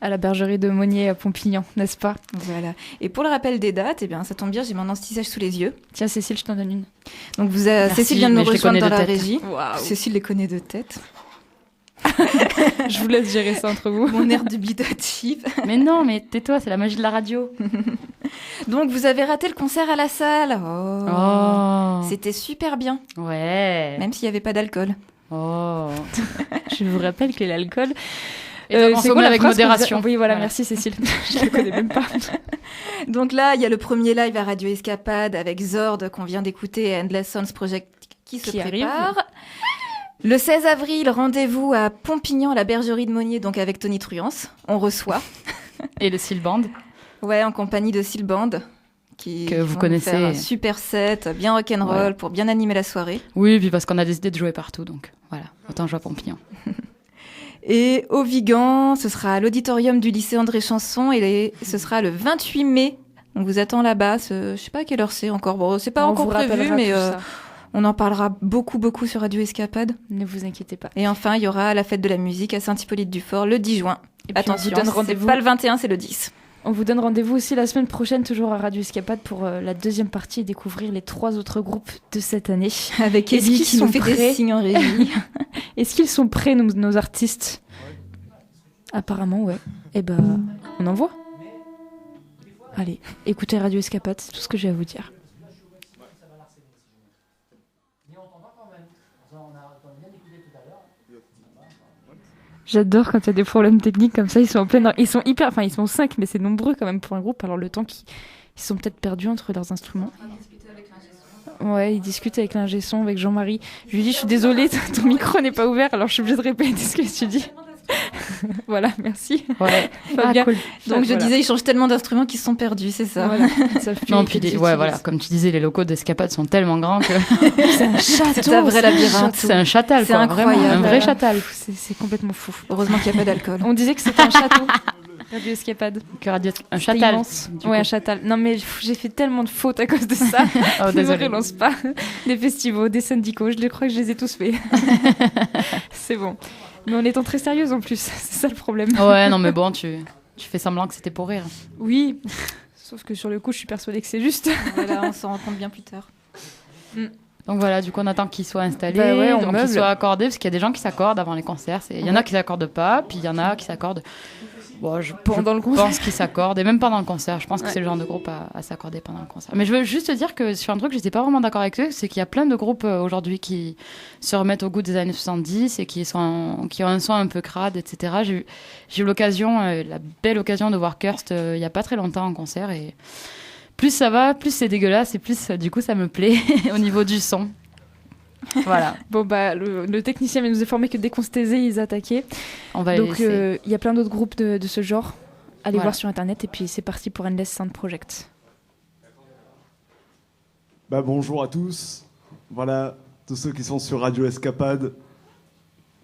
Speaker 2: à la bergerie de Monnier à Pompignan, n'est-ce pas?
Speaker 3: Voilà. Et pour le rappel des dates, eh bien, ça tombe bien, j'ai mon anti-sèche sous les yeux.
Speaker 2: Tiens, Cécile, je t'en donne une.
Speaker 3: Donc,
Speaker 5: Merci,
Speaker 3: Cécile vient de me
Speaker 5: mais je les
Speaker 3: rejoindre
Speaker 5: connais
Speaker 3: dans
Speaker 5: de
Speaker 3: la
Speaker 5: tête.
Speaker 3: régie.
Speaker 2: Waouh.
Speaker 3: Cécile les connaît de tête.
Speaker 2: Je vous laisse gérer ça entre vous.
Speaker 3: Mon air dubitatif.
Speaker 5: Mais non, mais tais-toi, c'est la magie de la radio.
Speaker 3: Donc, vous avez raté le concert à la salle.
Speaker 5: Oh.
Speaker 3: C'était super bien,
Speaker 5: Ouais.
Speaker 3: même s'il n'y avait pas d'alcool.
Speaker 5: Oh.
Speaker 2: Je vous rappelle que l'alcool...
Speaker 5: Et donc,
Speaker 2: c'est
Speaker 5: consommer
Speaker 2: quoi la
Speaker 5: avec
Speaker 2: phrase que vous
Speaker 5: modération.
Speaker 2: a- Oui, voilà,
Speaker 5: Voilà.
Speaker 2: merci Cécile. Je ne connais même pas.
Speaker 3: Donc là, il y a le premier live à Radio Escapade avec Zord qu'on vient d'écouter et Endless Sounds Project qui se
Speaker 2: Qui
Speaker 3: prépare. Le 16 avril, rendez-vous à Pompignan, à la bergerie de Monnier, donc avec Tony Truance. On reçoit.
Speaker 5: Et le Silband.
Speaker 3: Ouais, en compagnie de Silband.
Speaker 5: Que vous
Speaker 3: vont
Speaker 5: connaissez.
Speaker 3: faire un super set, bien rock'n'roll,
Speaker 5: Voilà.
Speaker 3: pour bien animer la soirée.
Speaker 5: Oui, puis parce qu'on a décidé de jouer partout, donc voilà. Autant jouer à Pompignan.
Speaker 3: Et au Vigan, ce sera à l'auditorium du lycée André Chanson et ce sera le 28 mai. On vous attend là-bas. Je sais pas à quelle heure c'est encore. Bon, c'est pas
Speaker 2: On
Speaker 3: encore
Speaker 2: vous
Speaker 3: prévu,
Speaker 2: rappellera
Speaker 3: mais
Speaker 2: tout ça.
Speaker 3: on en parlera beaucoup sur Radio Escapade.
Speaker 2: Ne vous inquiétez pas.
Speaker 3: Et enfin, il y aura la fête de la musique à Saint-Hippolyte-du-Fort le 10 juin.
Speaker 2: Et puis,
Speaker 3: Attention,
Speaker 2: on vous donne
Speaker 3: c'est
Speaker 2: rendez-vous.
Speaker 3: pas le 21, c'est le 10.
Speaker 2: On vous donne rendez-vous aussi la semaine prochaine, toujours à Radio Escapade, pour la deuxième partie et découvrir les 3 autres groupes de cette année.
Speaker 3: Avec
Speaker 2: Est-ce
Speaker 3: Ellie
Speaker 2: qu'ils
Speaker 3: qui nous
Speaker 2: sont
Speaker 3: fait
Speaker 2: prêts
Speaker 3: des signes en régie.
Speaker 2: Est-ce qu'ils sont prêts, nos artistes? Apparemment, ouais. Eh ben, on envoie. Allez, écoutez Radio Escapade, c'est tout ce que j'ai à vous dire. J'adore quand il y a des problèmes techniques comme ça, ils sont en pleine... Ils sont 5, mais c'est nombreux quand même pour un groupe, alors le temps qu'ils sont peut-être perdus entre leurs instruments. Ouais, ils discutent avec l'ingé son, avec Jean-Marie. Je lui dis, je suis désolée, ton micro n'est pas ouvert, alors je suis obligée de répéter ce que tu dis. Voilà, merci.
Speaker 5: Ouais.
Speaker 2: Fabien.
Speaker 5: Cool.
Speaker 3: Donc je
Speaker 2: Voilà.
Speaker 3: disais, ils changent tellement d'instruments qu'ils se sont perdus, c'est ça.
Speaker 2: Voilà. Ça fait
Speaker 5: Non, puis
Speaker 2: qu'ils
Speaker 5: ouais,
Speaker 2: utilisent.
Speaker 5: voilà, comme tu disais, les locaux d'Escapade sont tellement grands que
Speaker 2: C'est un château.
Speaker 3: C'est un vrai labyrinthe.
Speaker 5: c'est un châtel,
Speaker 3: C'est
Speaker 5: quoi.
Speaker 3: incroyable.
Speaker 5: Vraiment, un vrai
Speaker 3: Voilà.
Speaker 5: châtel.
Speaker 2: C'est complètement fou.
Speaker 3: Heureusement qu'il n'y a pas d'alcool.
Speaker 2: On disait que c'était un château. Radio Escapade.
Speaker 5: Un
Speaker 2: C'était
Speaker 5: châtel.
Speaker 2: immense.
Speaker 5: du
Speaker 2: Ouais,
Speaker 5: coup.
Speaker 2: un châtel. Non, mais j'ai fait tellement de fautes à cause de ça.
Speaker 5: Oh,
Speaker 2: Ne me
Speaker 5: désolé.
Speaker 2: relance pas. Des festivals, des syndicaux, je crois que je les ai tous faits. C'est bon. Mais en étant très sérieuse en plus, c'est ça le problème.
Speaker 5: Ouais, non, mais bon, tu fais semblant que c'était pour rire.
Speaker 2: Oui, sauf que sur le coup, je suis persuadée que c'est juste.
Speaker 3: Voilà, on s'en rend compte bien plus tard.
Speaker 5: Donc voilà, du coup, on attend qu'ils soient installés,
Speaker 2: Bah ouais, on
Speaker 5: donc
Speaker 2: meuble.
Speaker 5: qu'ils soient accordés, parce qu'il y a des gens qui s'accordent avant les concerts. Il y en a qui s'accordent pas, puis il y en a qui s'accordent. Bon,
Speaker 2: Pendant le concert.
Speaker 5: Je pense qu'ils s'accordent, et même pendant le concert. Je pense que
Speaker 2: Ouais.
Speaker 5: c'est le genre de groupe à s'accorder pendant le concert. Mais je veux juste te dire que sur un truc, je n'étais pas vraiment d'accord avec eux, c'est qu'il y a plein de groupes aujourd'hui qui se remettent au goût des années 70 et qui ont un son un peu crade, etc. J'ai eu l'occasion, la belle occasion de voir Kirst il y a pas très longtemps en concert, et plus ça va, plus c'est dégueulasse, et plus du coup ça me plaît au niveau du son. Voilà.
Speaker 2: Bon, bah, le technicien vient nous informer que dès qu'on se taisait, ils attaquaient.
Speaker 5: On va
Speaker 2: Donc,
Speaker 5: laisser.
Speaker 2: il y a plein d'autres groupes de ce genre. Allez
Speaker 5: Voilà.
Speaker 2: voir sur Internet, et puis c'est parti pour Endless Sound Project.
Speaker 9: Bah, bonjour à tous. Voilà, tous ceux qui sont sur Radio Escapade.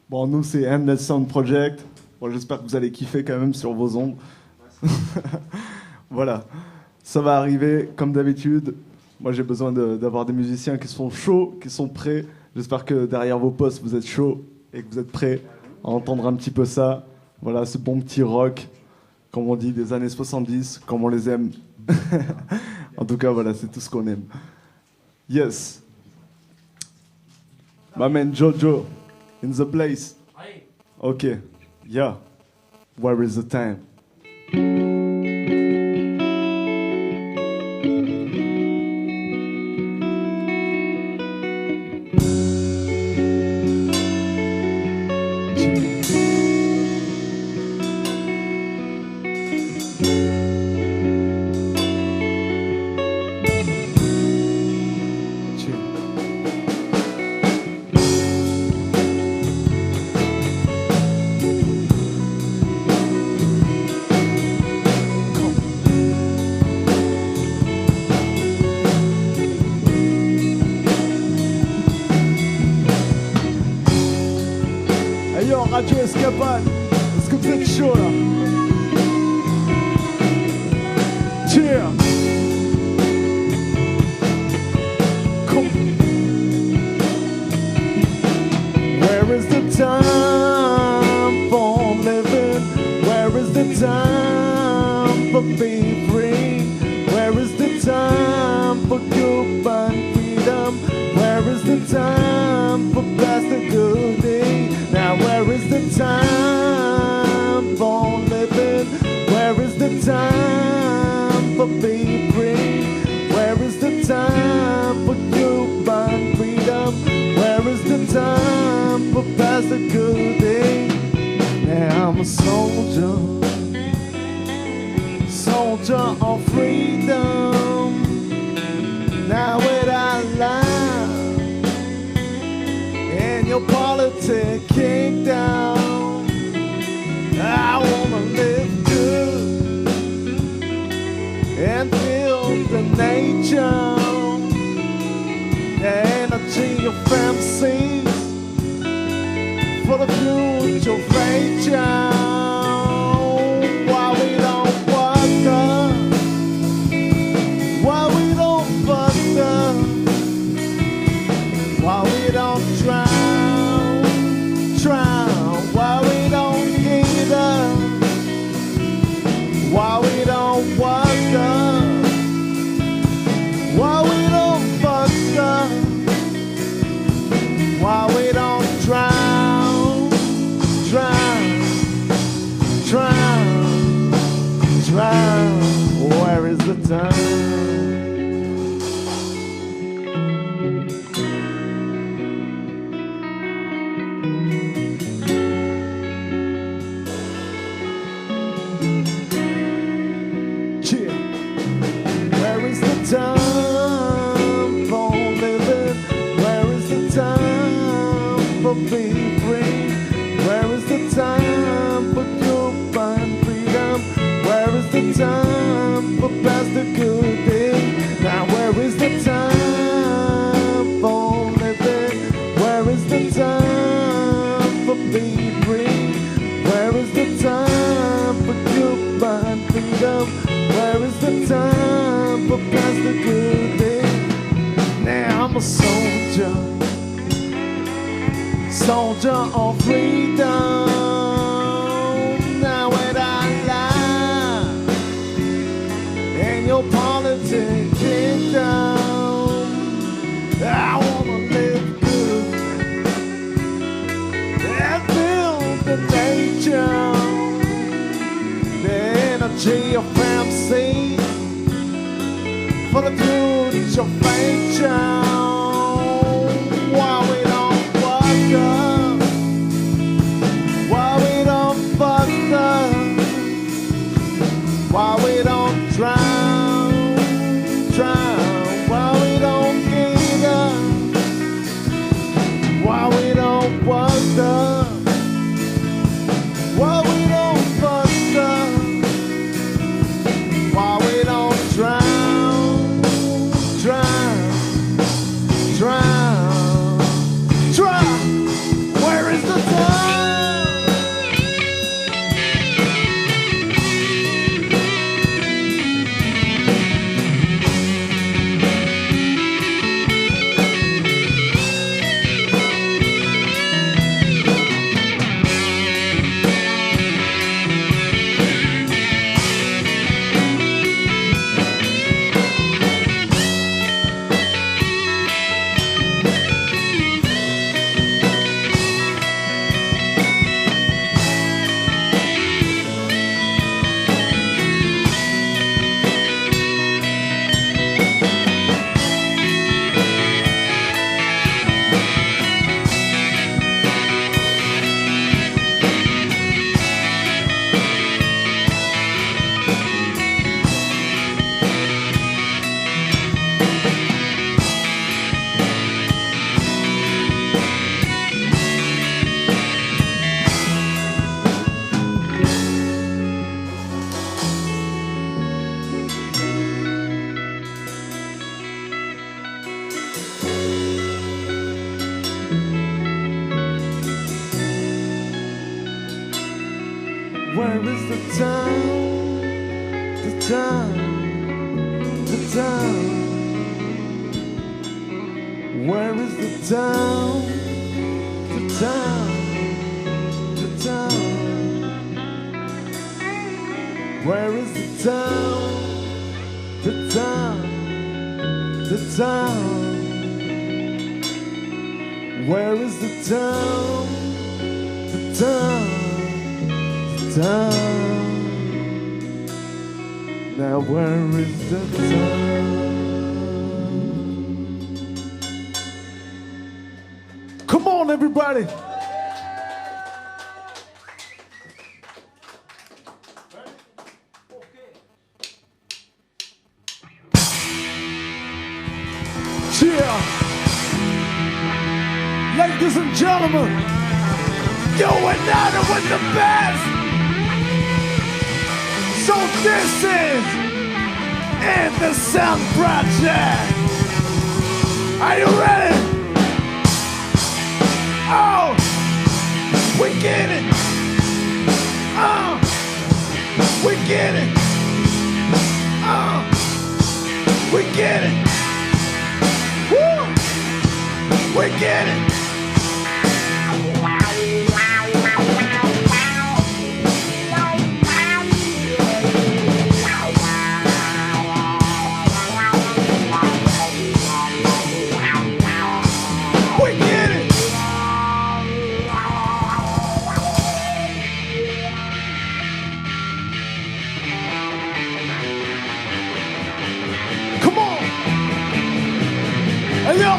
Speaker 9: Bon, nous, c'est Endless Sound Project. Bon, j'espère que vous allez kiffer quand même sur vos ondes. Voilà, ça va arriver comme d'habitude. Moi, j'ai besoin d'avoir des musiciens qui sont chauds, qui sont prêts. J'espère que derrière vos postes, vous êtes chauds et que vous êtes prêts à entendre un petit peu ça. Voilà, ce bon petit rock, comme on dit, des années 70, comme on les aime. En tout cas, voilà, c'est tout ce qu'on aime. Yes. My man Jojo, in the place. Okay. Yeah. Where is the time? Hey yo, Radio Escapade, est-ce que vous êtes chaud là? Cheer! Come. Where is the time for living? Where is the time
Speaker 12: time for past the good day? Now where is the time for living? Where is the time for being free? Where is the time for human freedom? Where is the time for past the good day? Now I'm a soldier, soldier of freedom. Now when I lie in your politic kingdom, I wanna live good and feel the nature, the energy of MCs for the future future. Why we don't wonder, why we don't wonder, why we don't drown, why we don't give up, why we don't wonder, why we don't wonder, why we don't drown, where is the time? Where is the time for living? Where is the time for being free? Where is the time for human freedom? Where is the time for past the good day? Now where is the time for living? Where is the time for being free? Where is the time for human freedom? Where is the time for past the good day? Now I'm a soldier, soldier of freedom. Now when I lie in your politic kingdom, I wanna live good and feel the nature, the energy of MC for the future future. Why we don't wonder, why we don't wonder, why we don't drown, why we don't give up, why we don't wonder, why we don't wonder, why we don't drown, where is the time? Where is the time? The time, the time. Where is the time? The time, the time. Where is the time? The time, the time. Where is the town? The town, the town. Now where is the town? Come on, everybody. Cheer. Ladies and gentlemen, going out with the best. So this is In the Sun Project. Are you ready? Oh, we get it. Oh, we get it. Oh, we get it. Woo, we get it.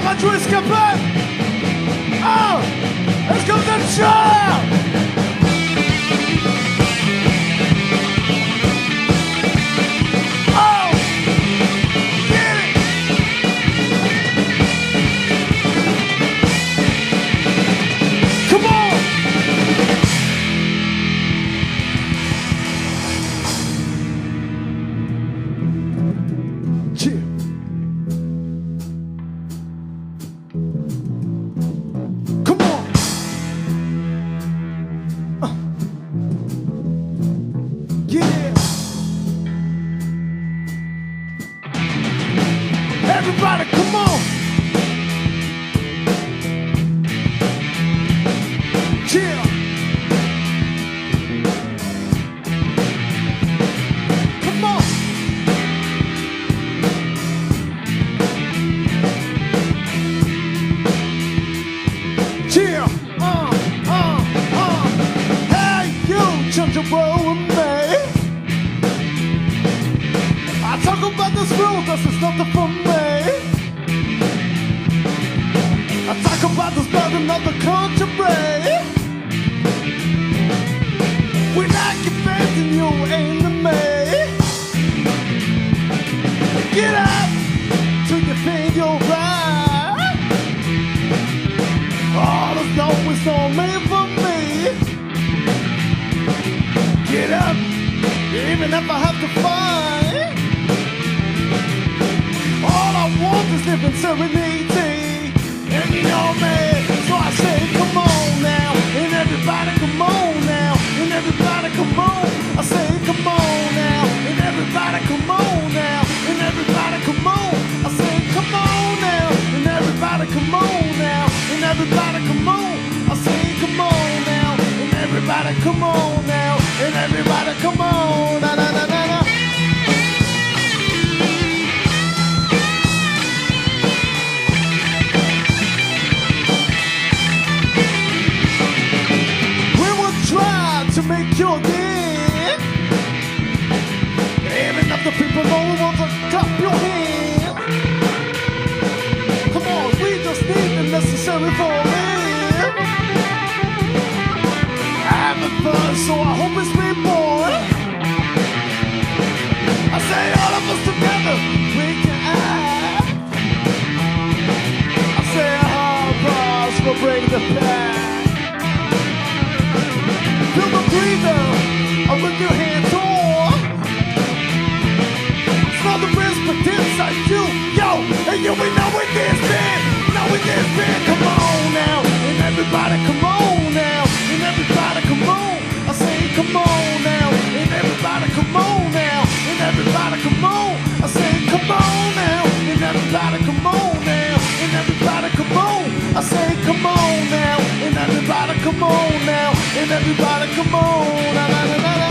Speaker 12: Radio Escapade. Oh, let's go to the show. Oh, get it. Come on. Cheer. Everybody, come on! Chill! Come on! Chill! Hey, you, jump your bro with me! I talk about this world, this is nothing for me. I talk about this burden of the country. We're not defending you enemy. Get up till you feel you're right. All this love is not made for me. Get up, even if I have to fight. All I want is living serenity. And you know me, so I say come on now. And everybody come on now. And everybody come on. I say come on now. And everybody come on now. And everybody come on. I say come on now. And everybody come on now. And everybody come on. I say come on now. And everybody come on now. And everybody come on. Na na na na na. To make you again. Even if the people don't want to clap your hand. Come on, we just need the necessary for it. Having fun, so I hope it's me more. I say all of us together, we can act. I say hard bars will bring the back. Feel the breather, I with your hands on. Smell the wrist, but inside you, yo, and you, we know it is big, know it is big. Come on now, and everybody come on now, and everybody come on. I say come on now, and everybody come on now, and everybody come on. I say come on now, and everybody come on now, and everybody come on. I say come on now, and everybody come on now, and everybody come on. Na, na, na, na, na.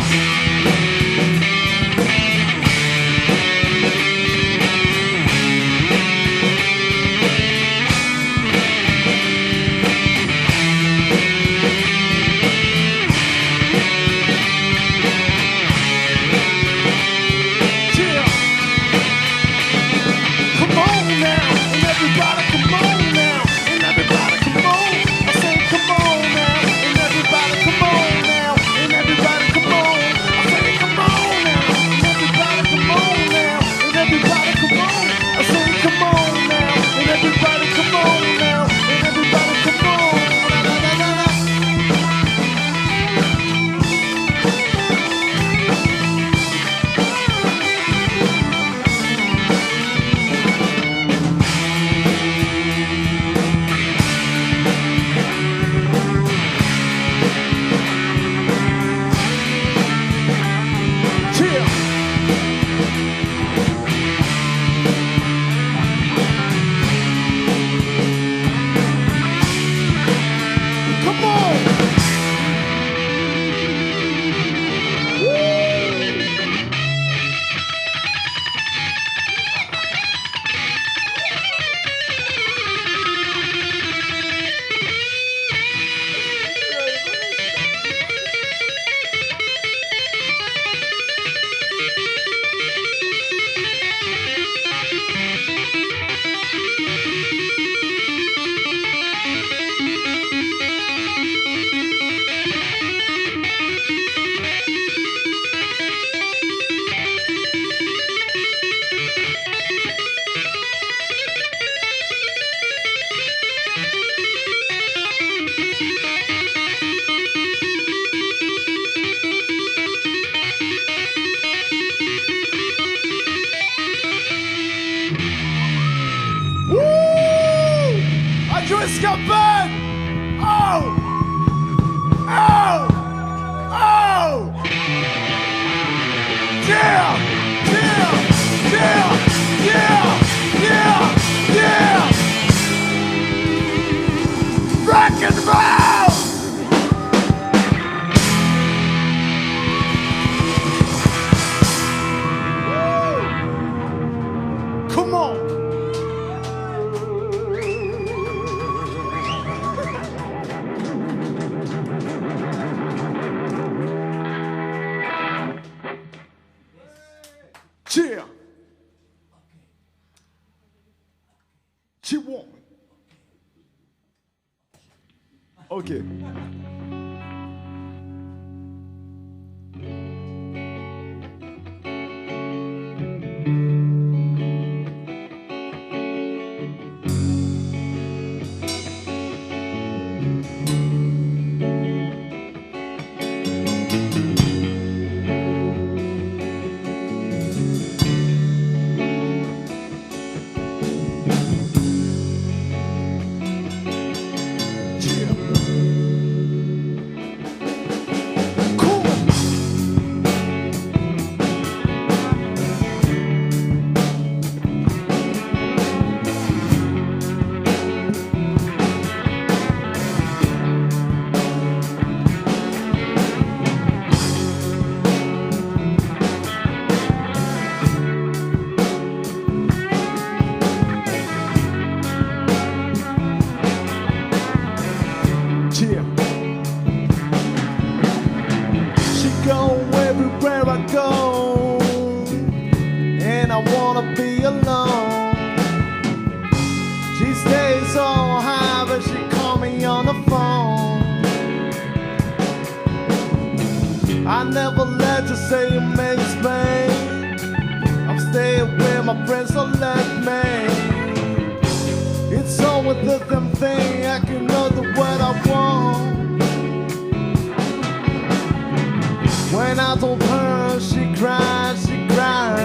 Speaker 12: Escapade! Oh! Oh! Oh! Yeah! Yeah! Yeah! Yeah! Yeah! Yeah! Rock and roll! Come on! Cheer! Cheer one. Okay. Cheer. She go everywhere I go, and I wanna be alone. She stays so high, but she call me on the phone. I never let you say you makes me. I'm staying where my friends don't let me. It's always the same thing, I can know the what I want. When I told her, she cried, she cried.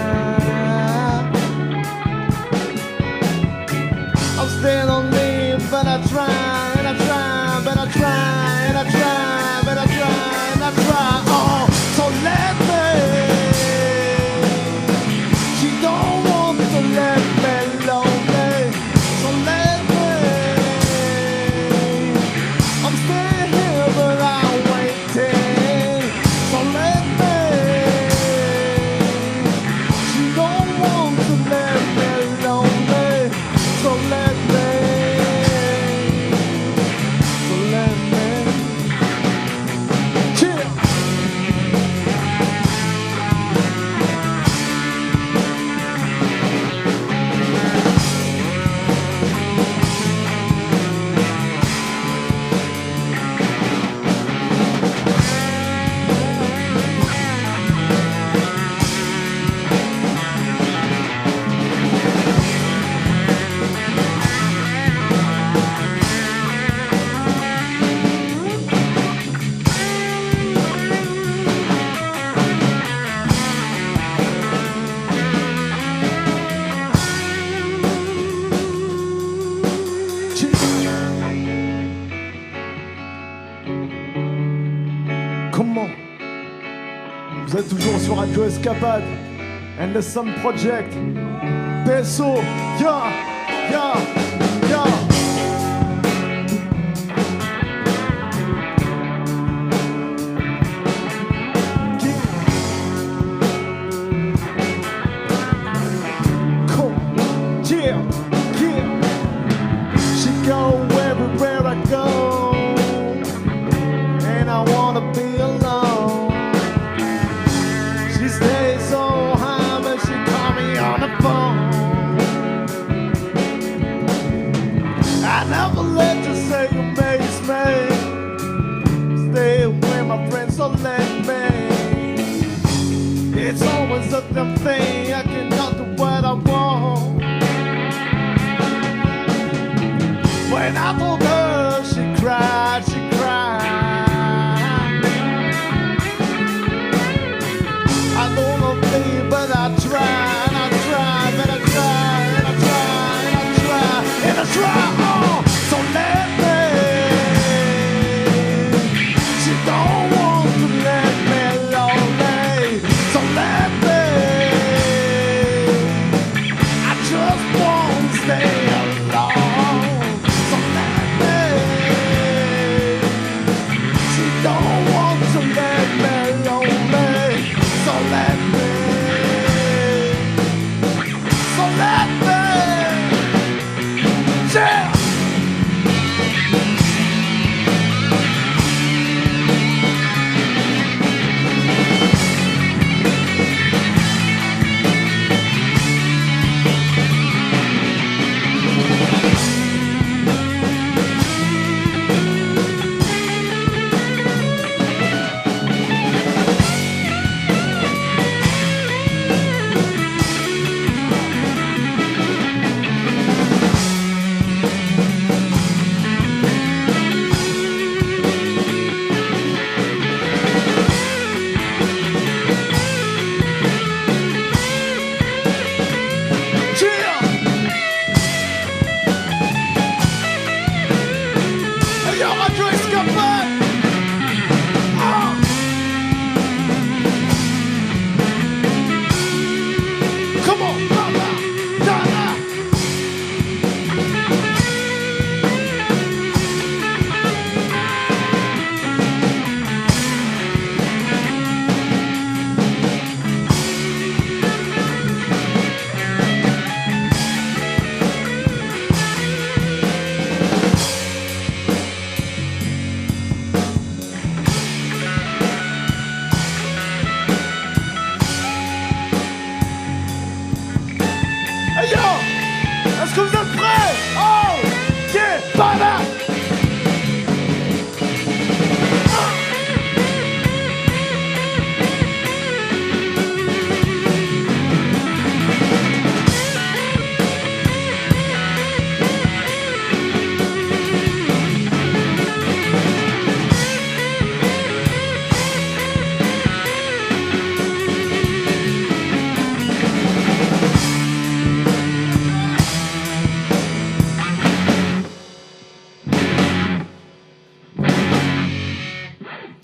Speaker 12: I'm still on leave, but I try, and I try, but I try, and I try, but I try, and I try. Oh, so let me. She don't want to let me lonely, so let me. I'm still here, but I'm waiting, so let me. She don't want to let me lonely, so let me. So let me. Chill. Comment? Vous êtes toujours sur Radio Escapade and the Sun Project. PSO, ya, ya, ya. Yeah, yeah. She go everywhere I go, and I wanna be alone. She stays so high, but she call me on the phone. I never let you say you amaze me. Stay with my friends, so let me. It's always the same thing, I cannot do what I want. When I told her, she cried, she cried. I don't know me, but I try, and I try, but I try, and I try, and I try, and I try. Oh, so let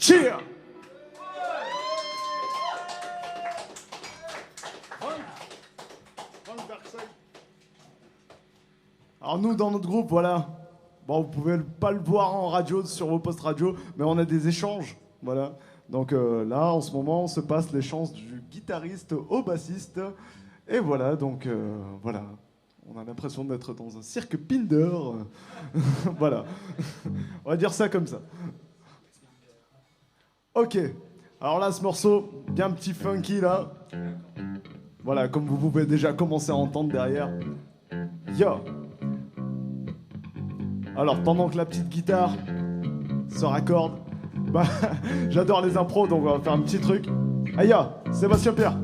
Speaker 9: Cheer. Alors nous, dans notre groupe, voilà. Bon, vous pouvez pas le voir en radio, sur vos postes radio, mais on a des échanges, voilà. Donc là, en ce moment, se passe l'échange du guitariste au bassiste. Et voilà, donc voilà. On a l'impression d'être dans un cirque Pinder. Voilà. On va dire ça comme ça. Ok. Alors là, ce morceau, bien petit funky là. Voilà, comme vous pouvez déjà commencer à entendre derrière. Yo. Alors, pendant que la petite guitare se raccorde, bah, j'adore les impros, donc on va faire un petit truc. Aïe, Sébastien Pierre.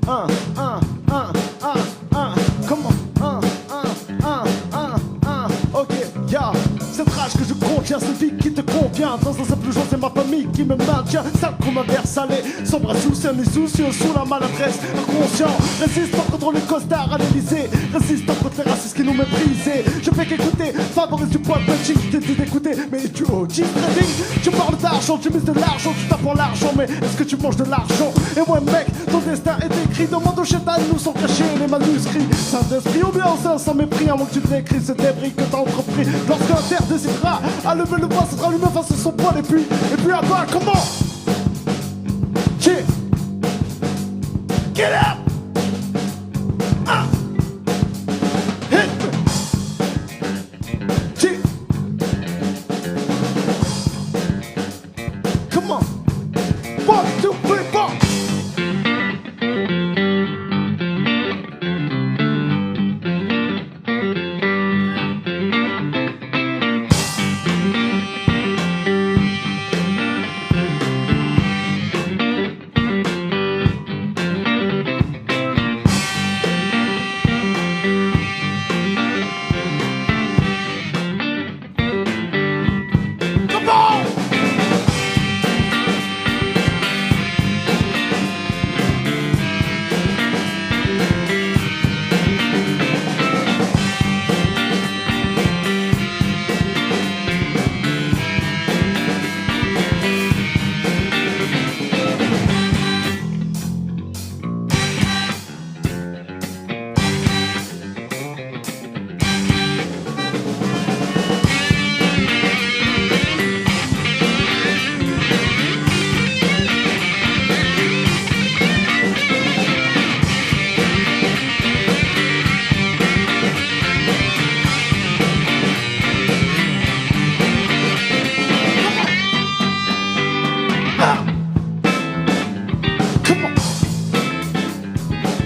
Speaker 9: 1, 1, 1, 1, 1, comment 1, 1, 1, 1, 1, ok, ya. Cette rage que je contiens, cette vie qui te convient. Dans un simple jour, c'est ma famille qui me maintient. Sale comme un verre salé, sombre insouciant et soucieux sous la maladresse. Inconscient, résistant contre les costards à l'Elysée. Résistant contre les racistes qui nous méprisaient. Je fais qu'écouter, favorise du poids punching. T'es dit d'écouter, mais tu au deep trading. Tu parles d'argent, tu mises de l'argent, tu tapes pour l'argent. Mais est-ce que tu manges de l'argent? Et moi, mec, ton destin est écrit. Demande au chétan, nous sont cachés les manuscrits. Saint-Esprit ou bien sans mépris, avant que tu te l'écris, ce débris que t'as entrepris. Lorsqu'un terre décidera à lever le poids, ce sera lui-même face à son poids. Et puis à bas, comment? Cheer. Get up. Ah. Hit me. Cheer. Come on. 1, 2, 3, 4.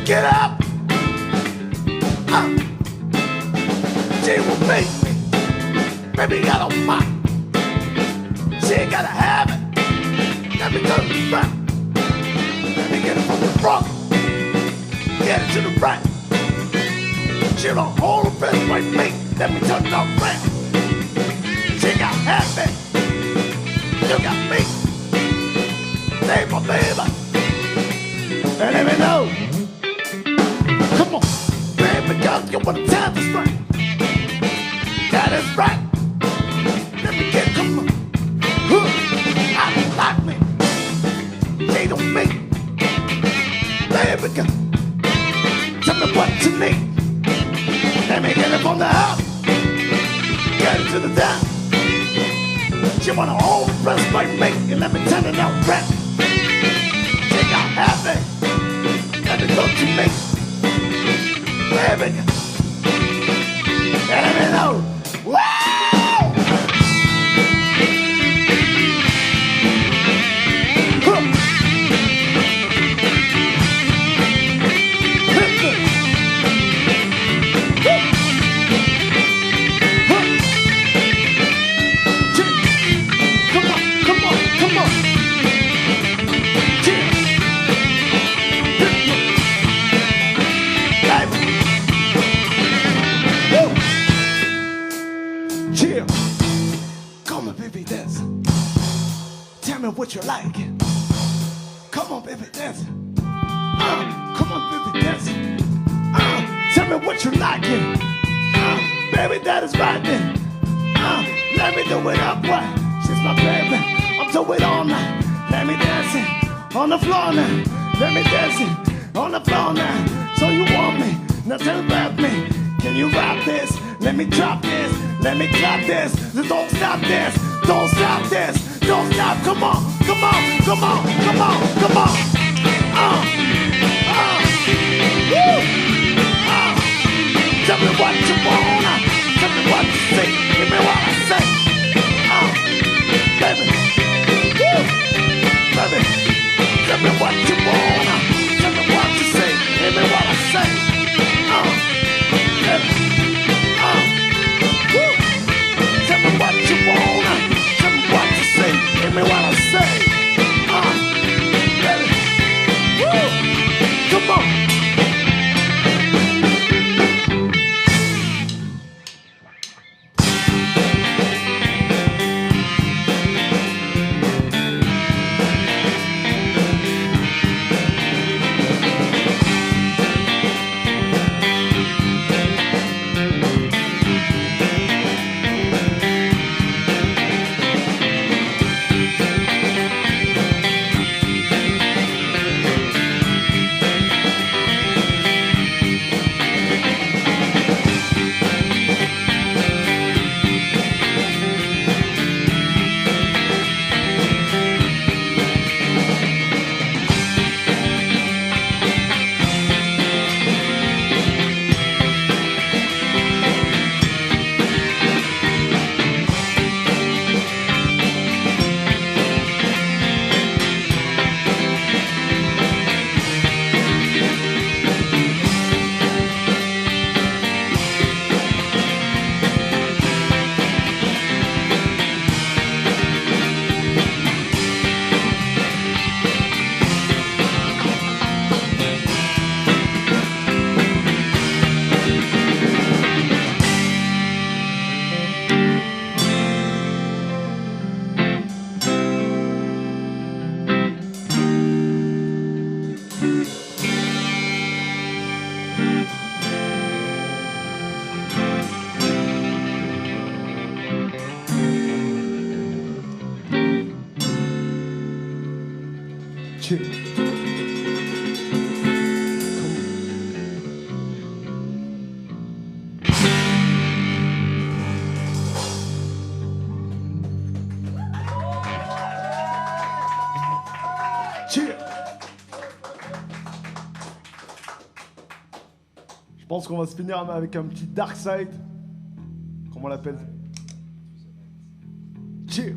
Speaker 9: Get up! She will make me. Baby, I don't mind. She ain't gotta have it. Let me turn it right. Let me get it from the front. Get it to the right. She don't hold a fist like me. Let me turn it around. She got happy. You got me. Say my baby. And let me know. Come on, baby, girl, you wanna tell this right? That is right. Let me get, come on. I don't like me. They don't make. Baby, girl, tell me what you need. Let me get it from the house. Get it to the down. She wanna hold press like me. And let me turn it out right. She got happy. Let me talk to me. Baby, let me know. Wow! What you like? Come on, baby, dance. Come on, baby, dance. Tell me what you like. Baby, that is right then. Let me do it up, what? She's my baby. I'm
Speaker 12: do it all night. Let me dance it on the floor now. Let me dance it on the floor now. So you want me, now tell rap me. Can you rap this? Let me drop this. Let me clap this. Just don't stop this. Don't stop this. Don't stop. Come on, come on, come on, come on, come on. Woo. Tell me what you wanna. Tell me what you say. Give me what I say. Baby. Woo. Baby. Tell me what you wanna. Tell me what you say. Give me what I say. Baby. Woo. Tell me what you wanna. Tell me what you say. Give me what I say. Baby. Woo. Come on. Je pense qu'on va se finir avec un petit Dark Side. Comment on l'appelle? Cheer.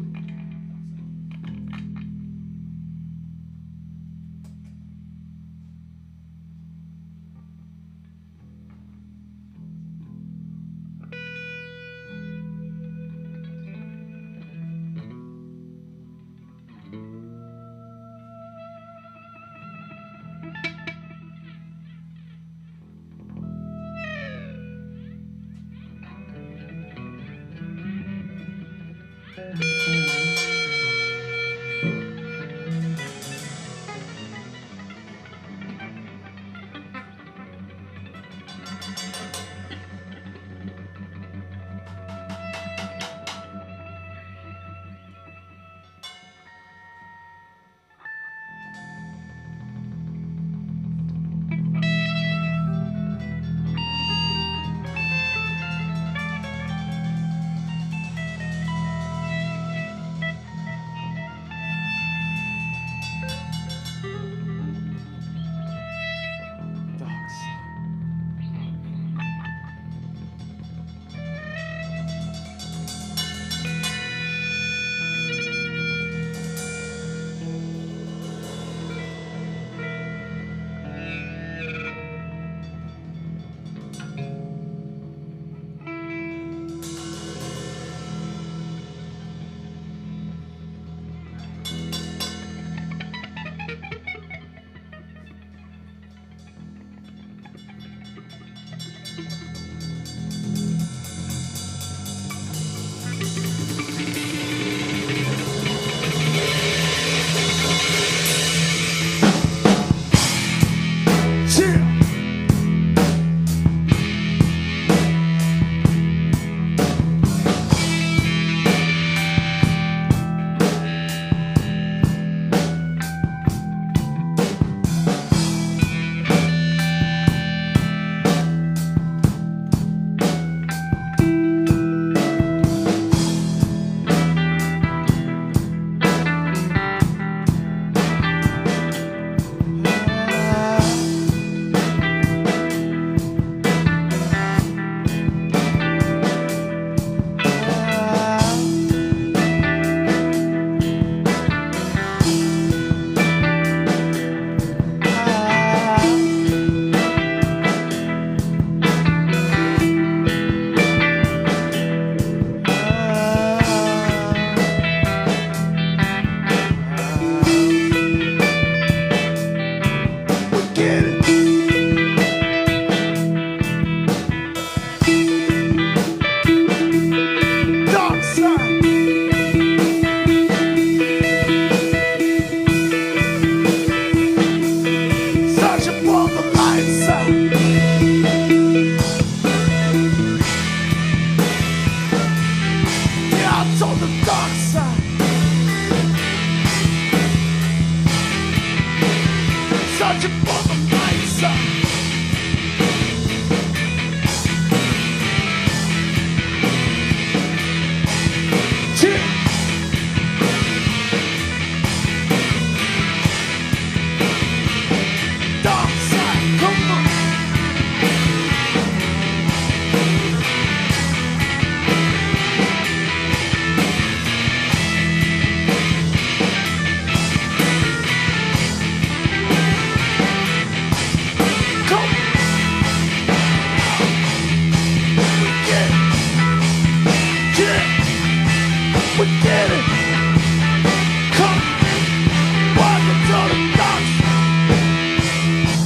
Speaker 12: the dark side. Searching for the light side. Dark side, come on. We get it. Come, welcome to the dark side.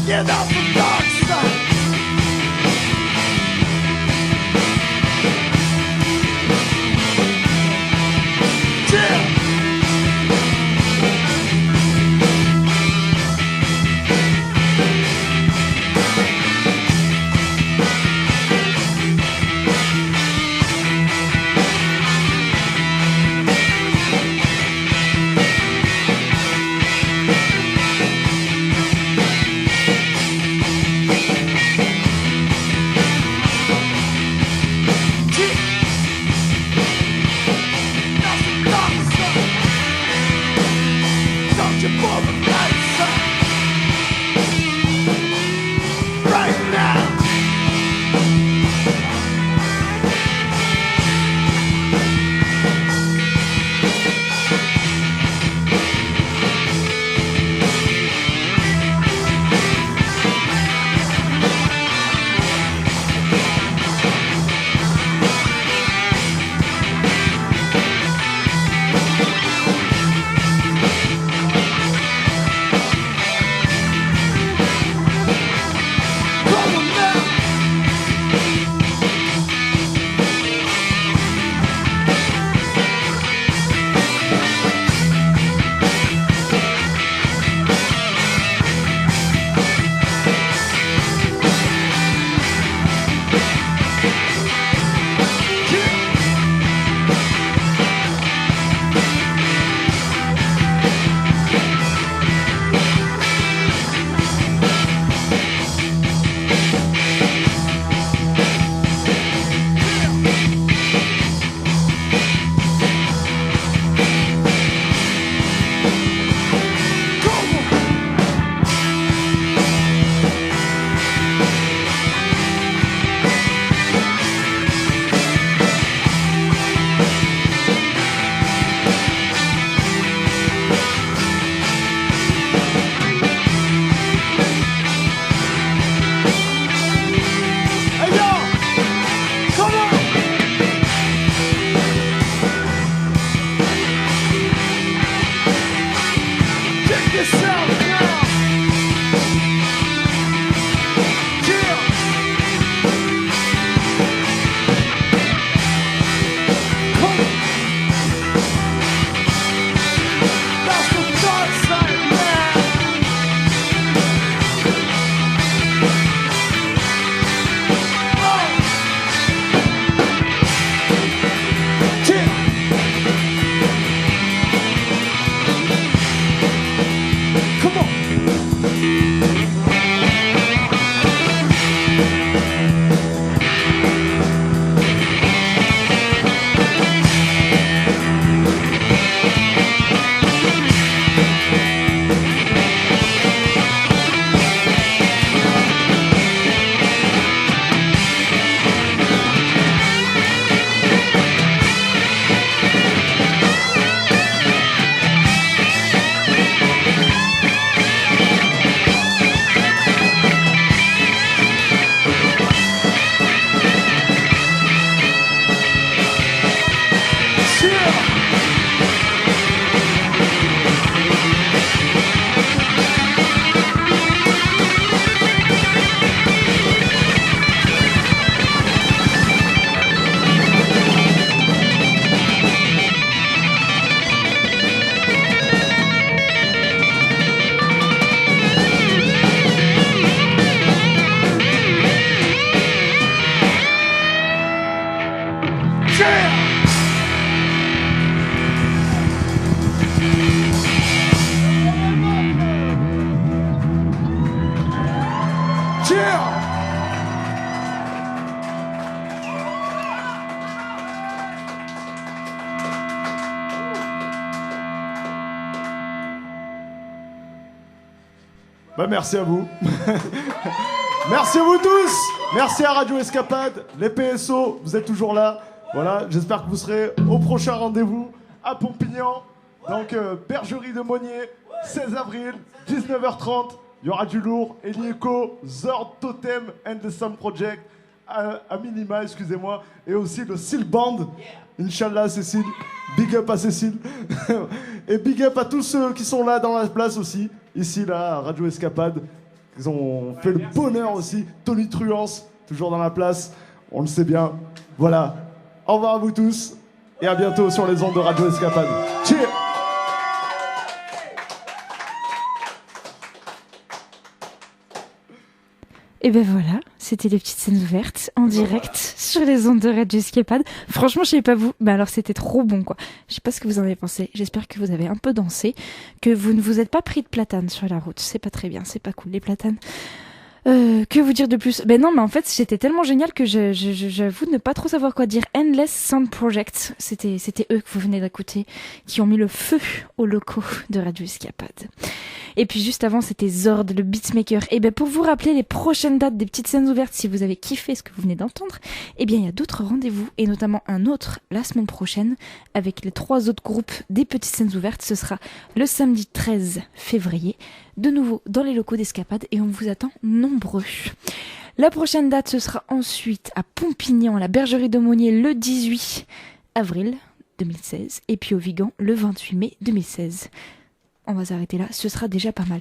Speaker 12: Yeah, that's the dark side. Yeah.
Speaker 9: Bah merci à vous. Merci à vous tous. Merci à Radio Escapade, les PSO, vous êtes toujours là. Voilà, j'espère que vous serez au prochain rendez-vous à Pompignan. Donc Bergerie de Monnier, 16 avril, 19h30. Il y aura du lourd, Elieco, Zord, Totem and the Sound Project, à minima, excusez-moi, et aussi le Seal Band. Inch'Allah, Cécile. Big up à Cécile. Et big up à tous ceux qui sont là dans la place aussi, ici, là, à Radio Escapade. Ils ont fait le bonheur aussi. Tony Truance, toujours dans la place. On le sait bien. Voilà. Au revoir à vous tous. Et à bientôt sur les ondes de Radio Escapade. Cheers!
Speaker 2: Et ben voilà, c'était les petites scènes ouvertes en direct sur les ondes de Radio Escapade. Franchement, je sais pas vous, mais alors c'était trop bon quoi. Je sais pas ce que vous en avez pensé. J'espère que vous avez un peu dansé, que vous ne vous êtes pas pris de platane sur la route. C'est pas très bien, c'est pas cool les platanes. Que vous dire de plus? Ben non, mais en fait, c'était tellement génial que j'avoue ne pas trop savoir quoi dire. Endless Sound Project, c'était eux que vous venez d'écouter, qui ont mis le feu aux locaux de Radio Escapade. Et puis juste avant, c'était Zord, le beatmaker. Et ben pour vous rappeler les prochaines dates des petites scènes ouvertes, si vous avez kiffé ce que vous venez d'entendre, eh bien il y a d'autres rendez-vous, et notamment un autre la semaine prochaine, avec les 3 autres groupes des petites scènes ouvertes. Ce sera le samedi 13 février, de nouveau dans les locaux d'Escapade, et on vous attend nombreux. La prochaine date, ce sera ensuite à Pompignan, à la Bergerie de Monnier, le 18 avril 2016, et puis au Vigan, le 28 mai 2016. On va s'arrêter là, ce sera déjà pas mal.